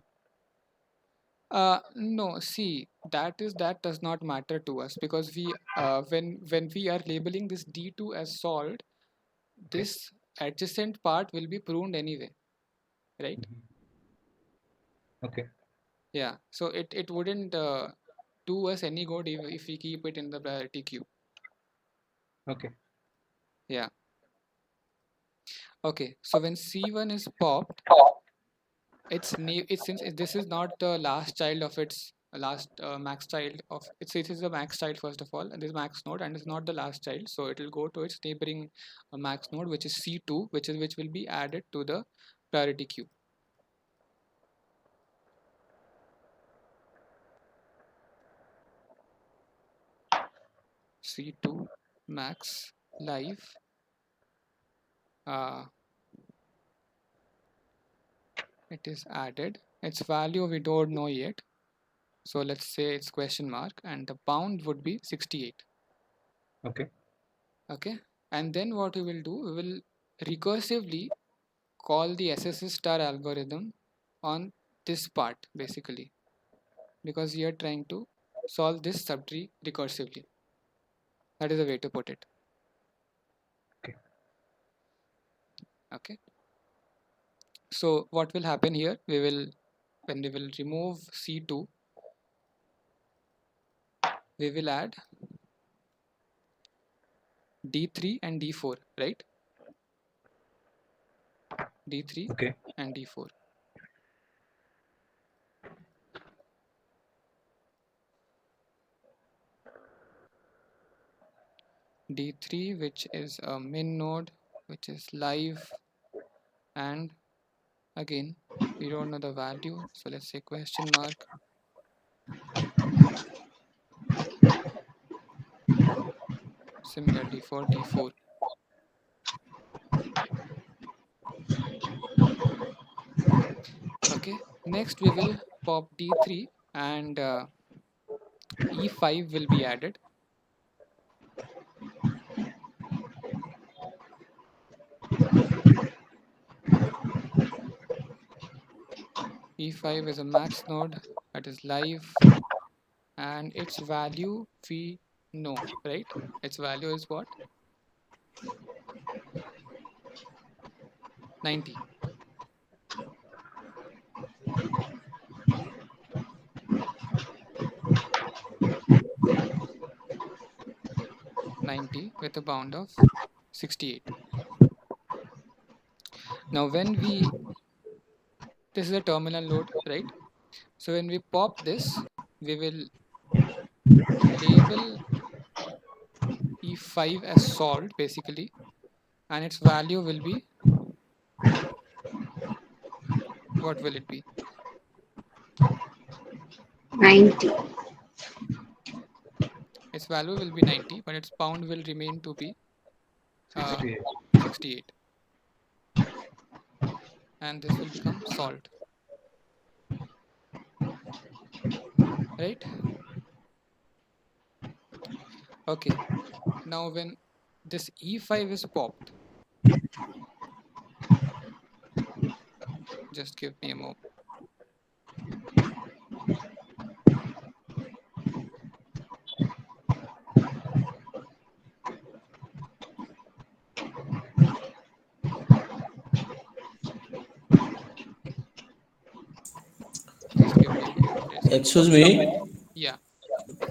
No, see, that does not matter to us because we when we are labeling this D2 as solved, this adjacent part will be pruned anyway, right? Okay. Yeah, so it wouldn't do us any good if we keep it in the priority queue. Okay. Yeah. Okay, so when C1 is popped, it's since this is not the last child of its last max child of it is a max child first of all, and this max node, and it's not the last child, so it will go to its neighboring max node, which is C2, which will be added to the priority queue. C2 max live. uh, it is added. Its value we don't know yet, so let's say it's question mark, and the bound would be 68. Okay. Okay, and then what we will do, we will recursively call the SSS star algorithm on this part basically, because we are trying to solve this subtree recursively. That is a way to put it. Okay. Okay, so what will happen here, when we will remove C2, we will add D3 and D4, right? D3 Okay. and D4. D3, which is a min node, which is live, and again we don't know the value, so let's say question mark. Similarly for D4. Okay, next we will pop D3 and E5 will be added. E5 is a max node that is live and its value we know, right? Its value is what? 90. With a bound of 68. Now when this is a terminal node, right? So when we pop this, we will label E5 as solved basically, and its value will be, what will it be? 90. Its value will be 90, but its bound will remain to be 68. 68. And this will become solved. Right? Okay. Now when this E5 is popped, just give me a moment. Just give me a moment. Excuse me. Yeah.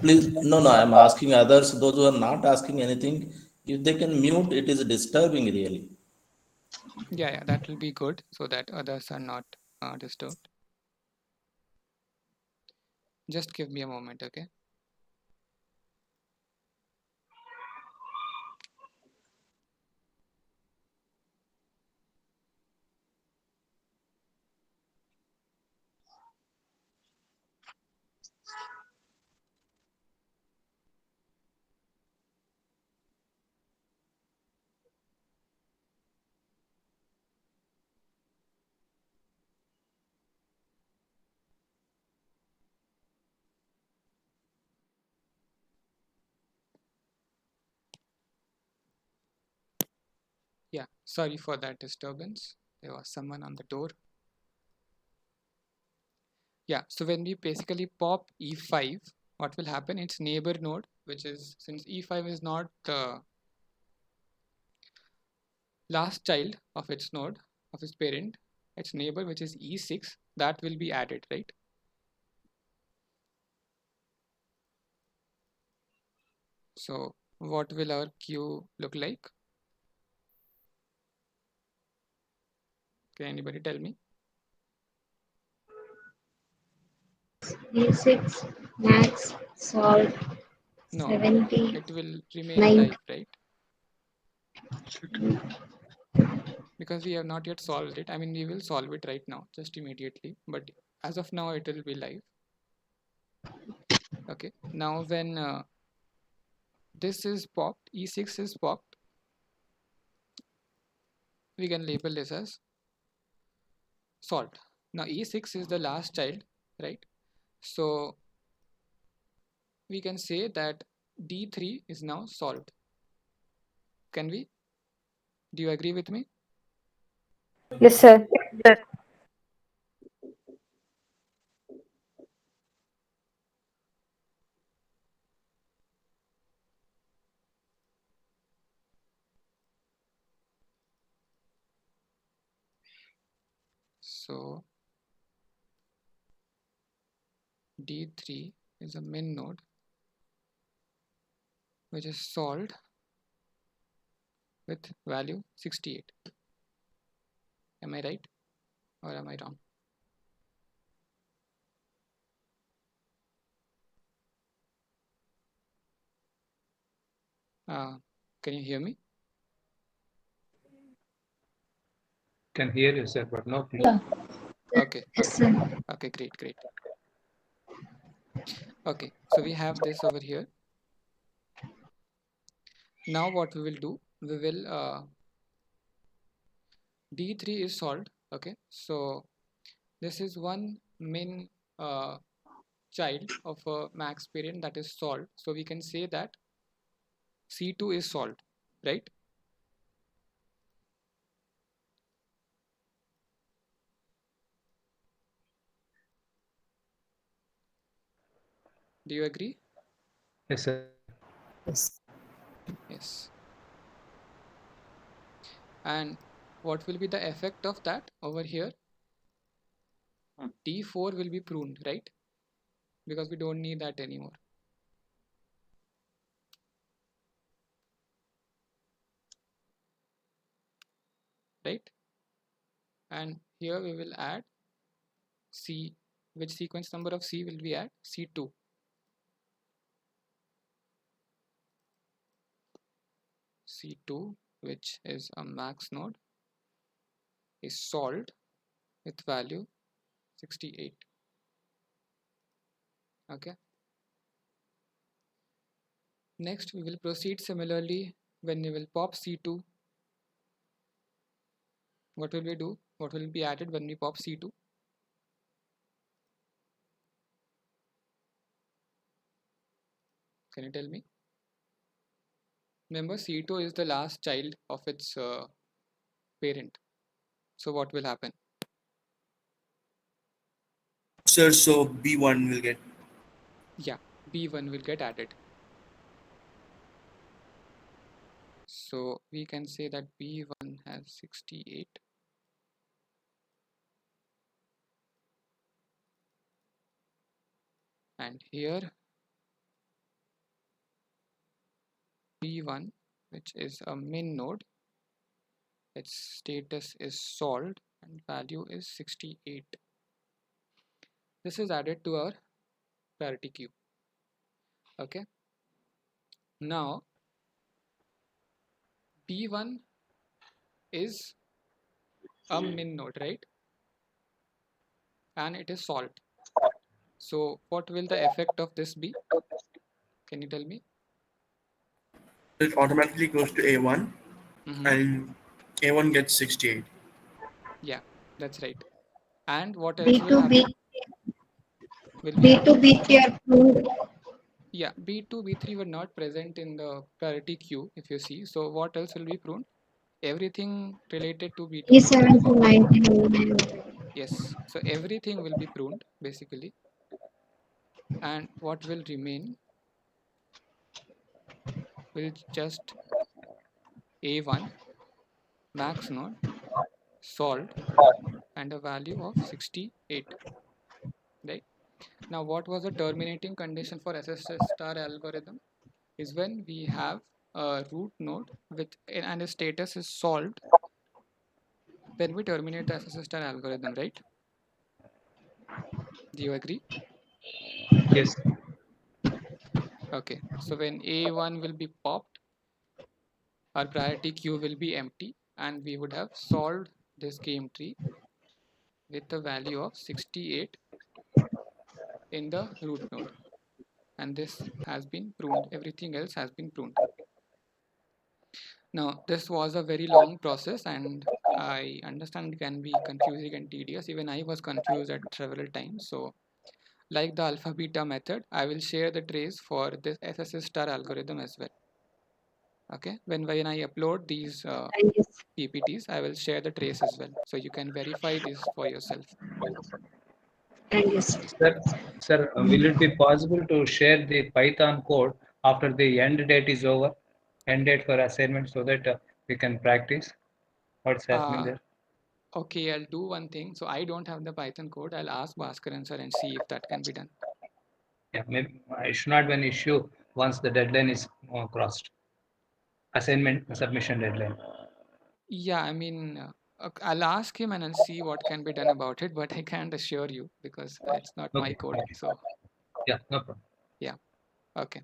Please, no, no, I'm asking others, those who are not asking anything, if they can mute, it is disturbing really. Yeah, that will be good so that others are not disturbed. Just give me a moment, okay? Yeah, sorry for that disturbance. There was someone on the door. Yeah, so when we basically pop E5, what will happen? Its neighbor node, which is, since E5 is not the last child of its node, of its parent, its neighbor, which is E6, that will be added, right? So what will our queue look like? Can anybody tell me? E6, max, solve, No, 70, it will remain 90. alive, right? Because we have not yet solved it. I mean, we will solve it right now, just immediately. But as of now, it will be live. Okay. Now, when this is popped, E6 is popped, we can label this as solved. Now, E6 is the last child, right? So we can say that D3 is now solved. Can we? Do you agree with me? Yes, sir. So D3 is a min node which is solved with value 68. Am I right or am I wrong? Can you hear me? Can hear you, sir, but no clue. Yeah. Okay. Yes, Okay. sir. Okay. Great. Okay. So we have this over here. Now what we will do, we will D3 is solved. Okay, so this is one min child of a max parent that is solved. So we can say that C2 is solved, right? Do you agree? Yes, sir. Yes. Yes. And what will be the effect of that over here? D4 will be pruned, right? Because we don't need that anymore. Right? And here we will add C. Which sequence number of C will we add? C2. C2, which is a max node, is solved with value 68. Okay. Next, we will proceed similarly. When we will pop C2, what will we do? What will be added when we pop C2? Can you tell me? Remember, C2 is the last child of its parent. So what will happen? Sir, so B1 will get. Yeah, B1 will get added. So we can say that B1 has 68. And here B1, which is a min node, its status is solved and value is 68. This is added to our priority queue. Okay. Now B1 is a min node, right? And it is solved. So what will the effect of this be? Can you tell me? It automatically goes to A1 and A1 gets 68. Yeah, that's right. And what else will B2, happen? Will be B2, added. B3 are proved. Yeah, B2, B3 were not present in the priority queue if you see. So what else will be pruned? Everything related to B2, B3. E7 to 19. Yes, so everything will be pruned basically. And what will remain will just A1 max node solved and a value of 68. Right? Now what was the terminating condition for SSS star algorithm? Is when we have a root node with and the status is solved, then we terminate the SSS star algorithm, right? Do you agree? Yes. Okay, so when A1 will be popped, our priority queue will be empty and we would have solved this game tree with a value of 68 in the root node, and this has been pruned. Everything else has been pruned. Now this was a very long process and I understand it can be confusing and tedious. Even I was confused at several times. So like the alpha beta method, I will share the trace for this SSS star algorithm as well. Okay, when I upload these PPTs, I will share the trace as well, so you can verify this for yourself. Sir, will it be possible to share the Python code after the end date is over, end date for assignment, so that we can practice what's happening there? Okay, I'll do one thing. So I don't have the Python code. I'll ask Bhaskaran sir and see if that can be done. Yeah, maybe it should not be an issue once the deadline is crossed. Assignment submission deadline. Yeah, I mean, I'll ask him and I'll see what can be done about it, but I can't assure you because it's not my Okay. code. Okay. So Yeah, no problem. yeah, okay.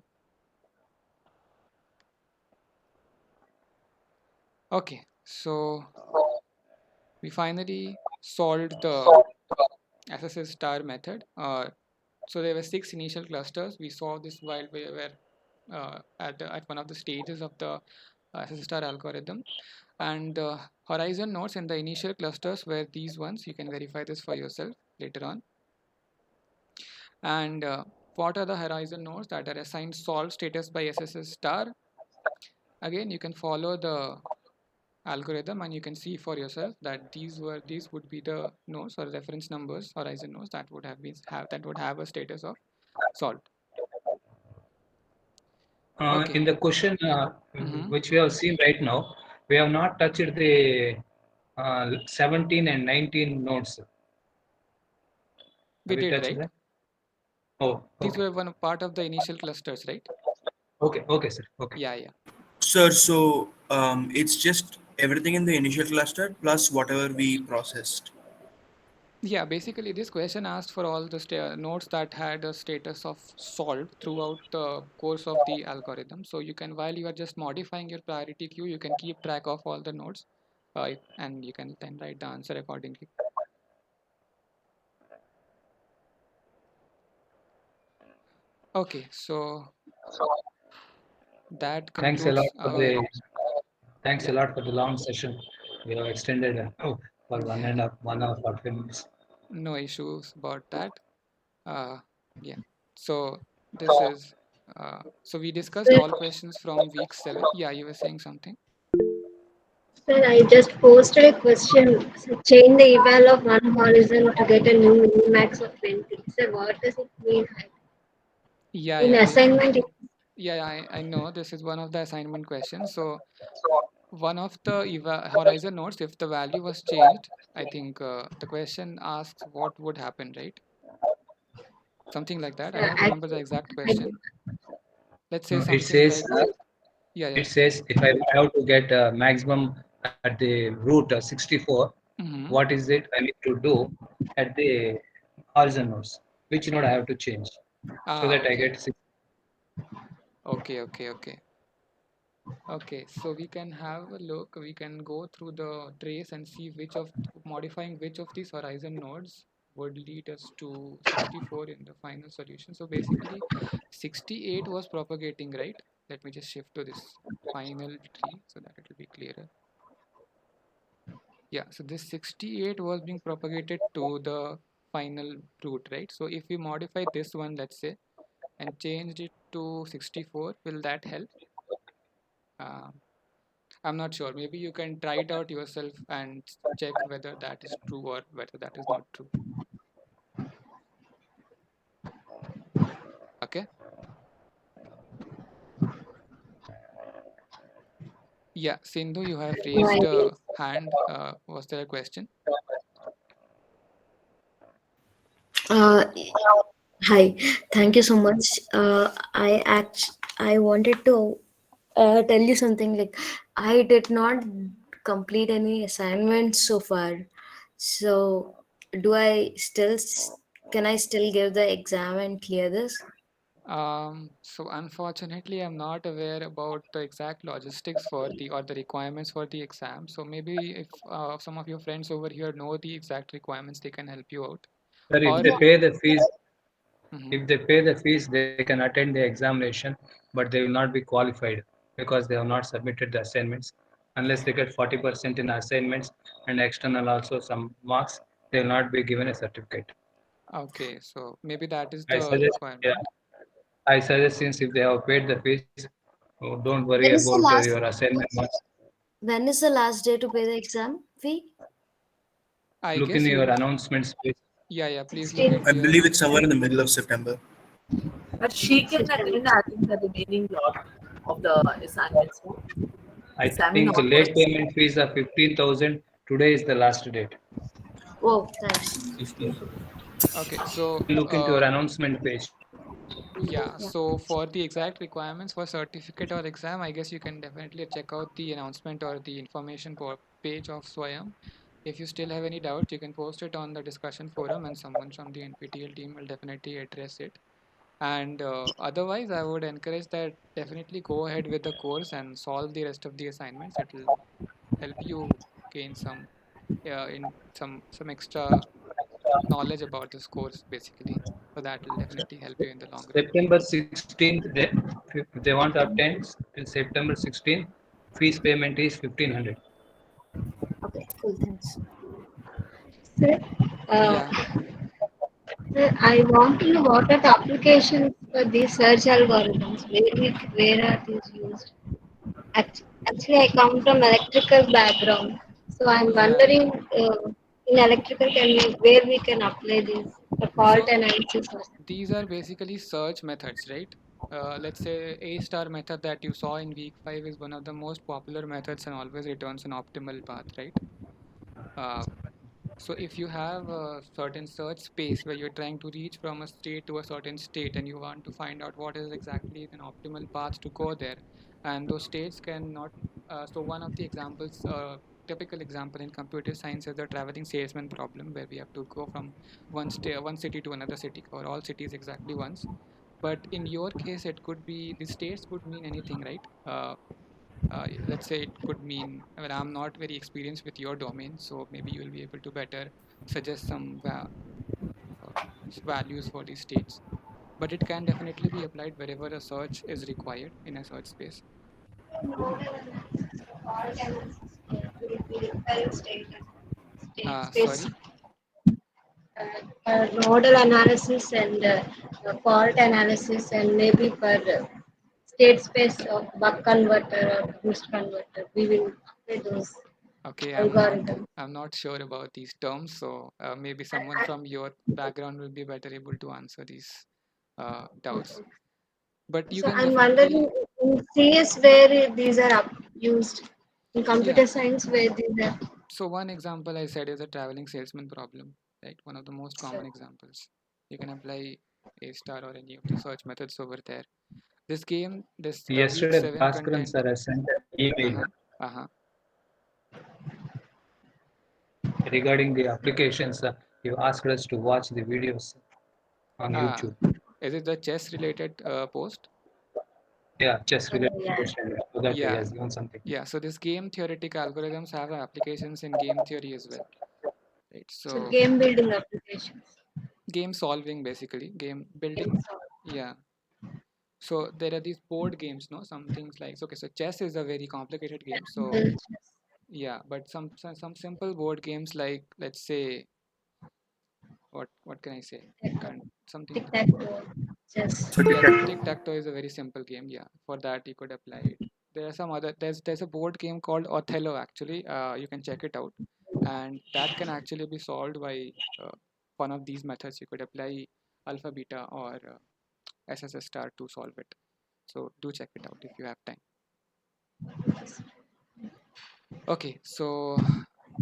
Okay, so we finally solved the SSS star method. So there were 6 initial clusters. We saw this while we were at one of the stages of the SSS star algorithm. And horizon nodes in the initial clusters were these ones. You can verify this for yourself later on. And what are the horizon nodes that are assigned solved status by SSS star? Again, you can follow the algorithm and you can see for yourself that these would be the nodes or reference numbers, horizon nodes that would have a status of solved. Okay. In the question Mhm. which we have seen right now, we have not touched the 17 and 19 nodes. We Have we did, touched right? that? Oh, These okay. were one part of the initial clusters, right? Okay, sir. Okay. Yeah. Sir, so it's just everything in the initial cluster plus whatever we processed. Yeah, basically this question asked for all the nodes that had a status of solved throughout the course of the algorithm. So you can, while you are just modifying your priority queue, you can keep track of all the nodes and you can then write the answer accordingly. Okay, so that Thanks a lot concludes for our, the Thanks yeah, a lot for the long session. We have extended for yeah, 1 hour 40 minutes. no issues about that. Uh, yeah, so this is, so we discussed Sir, all questions from week 7. Yeah, you were saying something? sir, I just posted a question. So change the eval of one horizon to get a new minimax of 20. So what does it mean? Yeah, In yeah, assignment, yeah, I know this is one of the assignment questions. So one of the horizon nodes, if the value was changed, I think the question asks what would happen, right? Something like that. I don't remember the actually, exact I, question. Let's say It something says like, yeah, yeah. it says if I have to get maximum at the root 64, Mm-hmm. what is it I need to do at the horizon nodes? Which node I have to change so that I Okay. get 6? Okay. Okay, so we can have a look. We can go through the trace and see which of modifying which of these horizon nodes would lead us to 64 in the final solution. So basically, 68 was propagating, right? Let me just shift to this final tree so that it will be clearer. Yeah, so this 68 was being propagated to the final root, right? So if we modify this one, let's say, and changed it to 64, will that help? Um, I'm not sure. Maybe you can try it out yourself and check whether that is true or whether that is not true. Okay. Yeah, Sindhu, you have no raised idea. a hand. Was there a question? Uh, Hi, thank you so much. I wanted to tell you something. Like, I did not complete any assignments so far. So, do I still can I still give the exam and clear this? So unfortunately, I'm not aware about the exact logistics for the or the requirements for the exam. So maybe if some of your friends over here know the exact requirements, they can help you out. Sir, Or if Mhm. they pay the fees, they can attend the examination, but they will not be qualified because they have not submitted the assignments. Unless they get 40% in assignments and external also some marks, they will not be given a certificate. Okay, so maybe that is I the suggest, yeah, requirement. I suggest since if they have paid the fees, don't worry When is about the your last assignment marks. when is the last day to pay the exam fee? I Look in guess your you, announcements, please. yeah, please look 16th I into your believe it's somewhere in the announcements. middle of September. But she can September. attend, I think, the remaining lot of the assignments. No? I Examine think all late questions. payment fees are 15,000. Today is the last date. Oh, thanks. 15. Okay, You so can look into your announcement page. yeah, Yeah. so for the exact requirements for certificate or exam, I guess you can definitely check out the announcement or the information page of Swayam. If you still have any doubts, you can post it on the discussion forum and someone from the NPTEL team will definitely address it. And otherwise, I would encourage that definitely go ahead with the course and solve the rest of the assignments. It will help you gain some extra knowledge about this course basically. So that will definitely help you in the long run. September 16th, if they want to attend till September 16th, fees payment is 1500. Okay, cool, thanks. Sir, uh, Yeah. sir, I want to know what are the applications for these search algorithms? Where are these used? Actually, I come from electrical background, so I'm Yeah, yeah. wondering in electrical where we can apply these the fault So analysis or these are basically search methods, right? Let's say A star method that you saw in week 5 is one of the most popular methods and always returns an optimal path, right? Uh, So if you have a certain search space where you're trying to reach from a state to a certain state and you want to find out what is exactly an optimal path to go there, and those states cannot. So one of the examples, typical example in computer science is the traveling salesman problem, where we have to go from one city to another city, or all cities exactly once. But in your case, it could be the states could mean anything, right? Let's say it could mean, well, I'm not very experienced with your domain, so maybe you will be able to better suggest some uh, values for these states. But it can definitely be applied wherever a search is required in a search space. fault analysis will be requiring state space. Sorry. Nodal analysis and fault analysis and maybe for state space of buck converter or boost converter. We will apply those Okay, algorithms. I'm not sure about these terms, so maybe someone from your background will be better able to answer these doubts. But you So can I'm definitely, wondering in CS where these are used, in yeah. computer science where these are. So one example I said is a traveling salesman problem, right? One of the most common examples. You can apply A star or any of the search methods over there. This game, this week Yesterday, 7 Bhaskaran content. sir has sent an email Uh-huh. Uh-huh. regarding the applications. You asked us to watch the videos on Ah, YouTube. is it the chess related post? Yeah, chess related Yeah. question. So that he Yeah. has given something. Yeah. So this game theoretic algorithms have applications in game theory as well. Right. So So game building applications. game solving basically, game Game building. Yeah. So there are these board games, no? Some things like, okay, so chess is a very complicated game. So solving. yeah, but some simple board games like, let's say, what can I say? Can't something. Tic tac toe, chess. So tic Yeah, tac tic tac toe is a very simple game. Yeah, for that you could apply it. There are some other. There's a board game called Othello actually. You can check it out, and that can actually be solved by one of these methods. You could apply alpha, beta, or SSS star to solve it. So do check it out if you have time. Okay, so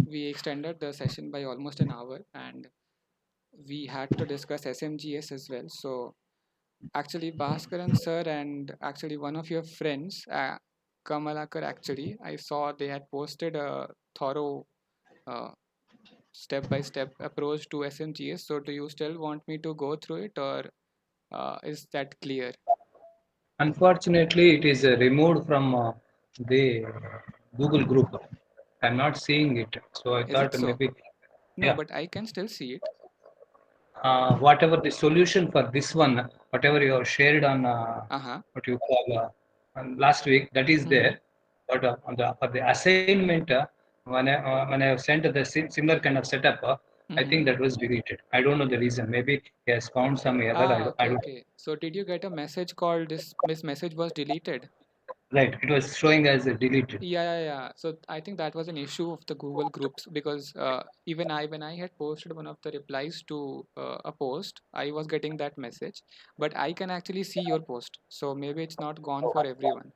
we extended the session by almost an hour, and we had to discuss SMGS as well. So actually, Bhaskaran sir and actually one of your friends, Kamalakar, actually, I saw they had posted a thorough uh, step-by-step approach to SMGS. So do you still want me to go through it, or is that clear? Unfortunately, it is removed from the Google group. I'm not seeing it. So I Is it thought so? maybe, No, yeah, but I can still see it. whatever the solution for this one, whatever you have shared on Uh-huh. what you call on last week, that is Mm-hmm. there. But on the for the assignment, when I have sent the similar kind of setup, I Mm-hmm. think that was deleted. I don't know the reason. Maybe he has found some error. Ah, I okay, don't. okay. So did you get a message called this message was deleted? Right, it was showing as deleted. Yeah, yeah, yeah. So I think that was an issue of the Google groups because even when I had posted one of the replies to a post, I was getting that message, but I can actually see your post. So maybe it's not gone for everyone.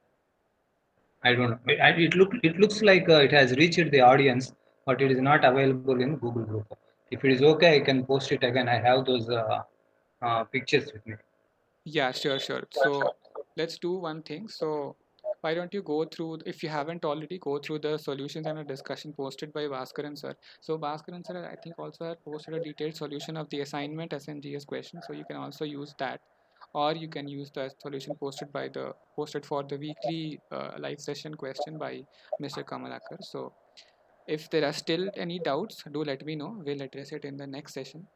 I don't know. It looks like it has reached the audience, but it is not available in Google Group. If it is okay, I can post it again. I have those pictures with me. Yeah, sure, sure. So let's do one thing. So why don't you go through, if you haven't already, go through the solutions and a discussion posted by Bhaskaran sir. So Bhaskaran sir, I think also had posted a detailed solution of the assignment SMGS question. So you can also use that, or you can use the solution posted for the weekly live session question by Mr. Kamalakar. So if there are still any doubts, do let me know. We'll address it in the next session.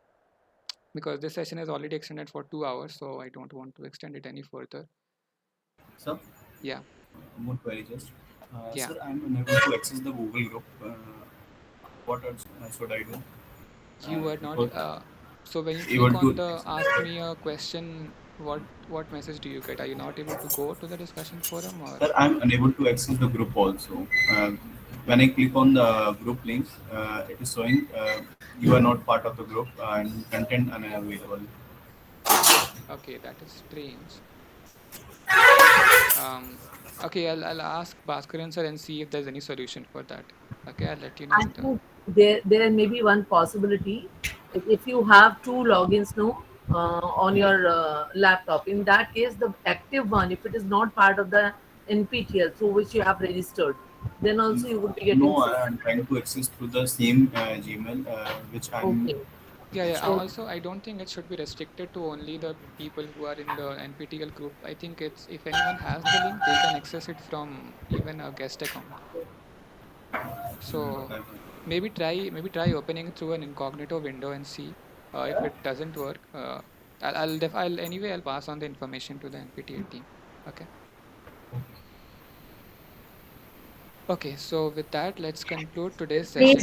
because this session is already extended for 2 hours, so I don't want to extend it any further. Sir? Yeah. One query just. Yeah. Sir, I'm unable to access the Google group. What else should I do? You are not. Because So when you able click on to. the ask me a question, what message do you get? Are you not able to go to the discussion forum, or? Sir, I'm unable to access the group also. When I click on the group link, it is showing you are not part of the group and content unavailable. Okay, that is strange. Okay, I'll ask Bhaskaran sir and see if there's any solution for that. Okay, I'll let you know I later. think there may be one possibility. If you have two logins no, on your laptop, in that case, the active one, if it is not part of the NPTEL through which you have registered, then also you would be getting No, same. I'm trying to access through the same Gmail, which I'm. Okay. Yeah. So Also, I don't think it should be restricted to only the people who are in the NPTEL group. I think it's if anyone has the link, they can access it from even a guest account. So maybe try opening it through an incognito window and see if it doesn't work. I'll pass on the information to the NPTEL team. Okay. Okay. So with that, let's conclude today's session.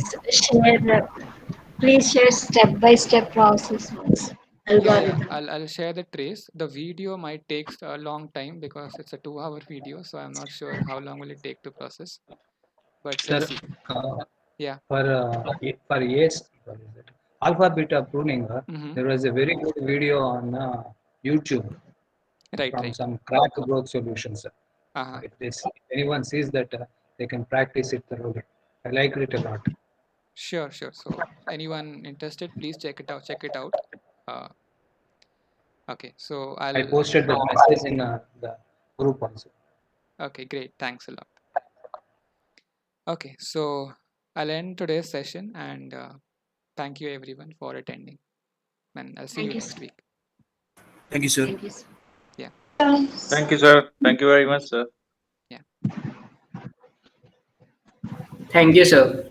Please share step-by-step process Yeah. algorithm. I'll share the trace. The video might take a long time because it's a 2-hour video, so I'm not sure how long will it take to process. But let's Sir, see. uh, Yeah. for yes, what is it? Alpha beta pruning, Mm-hmm. there was a very good video on YouTube from Right. some crack growth solutions. Uh-huh. If anyone sees that, they can practice it thoroughly. I liked it a lot. Sure. So anyone interested, please check it out. Uh, okay. So I I'll. posted the message in the group also. Okay. Great. Thanks a lot. Okay. So I'll end today's session and thank you everyone for attending. And I'll see you Thank you, next sir. week. Thank you, sir. Thank you, sir. Yeah. Thank you, sir. Thank you very much, sir. Yeah. Thank you, sir.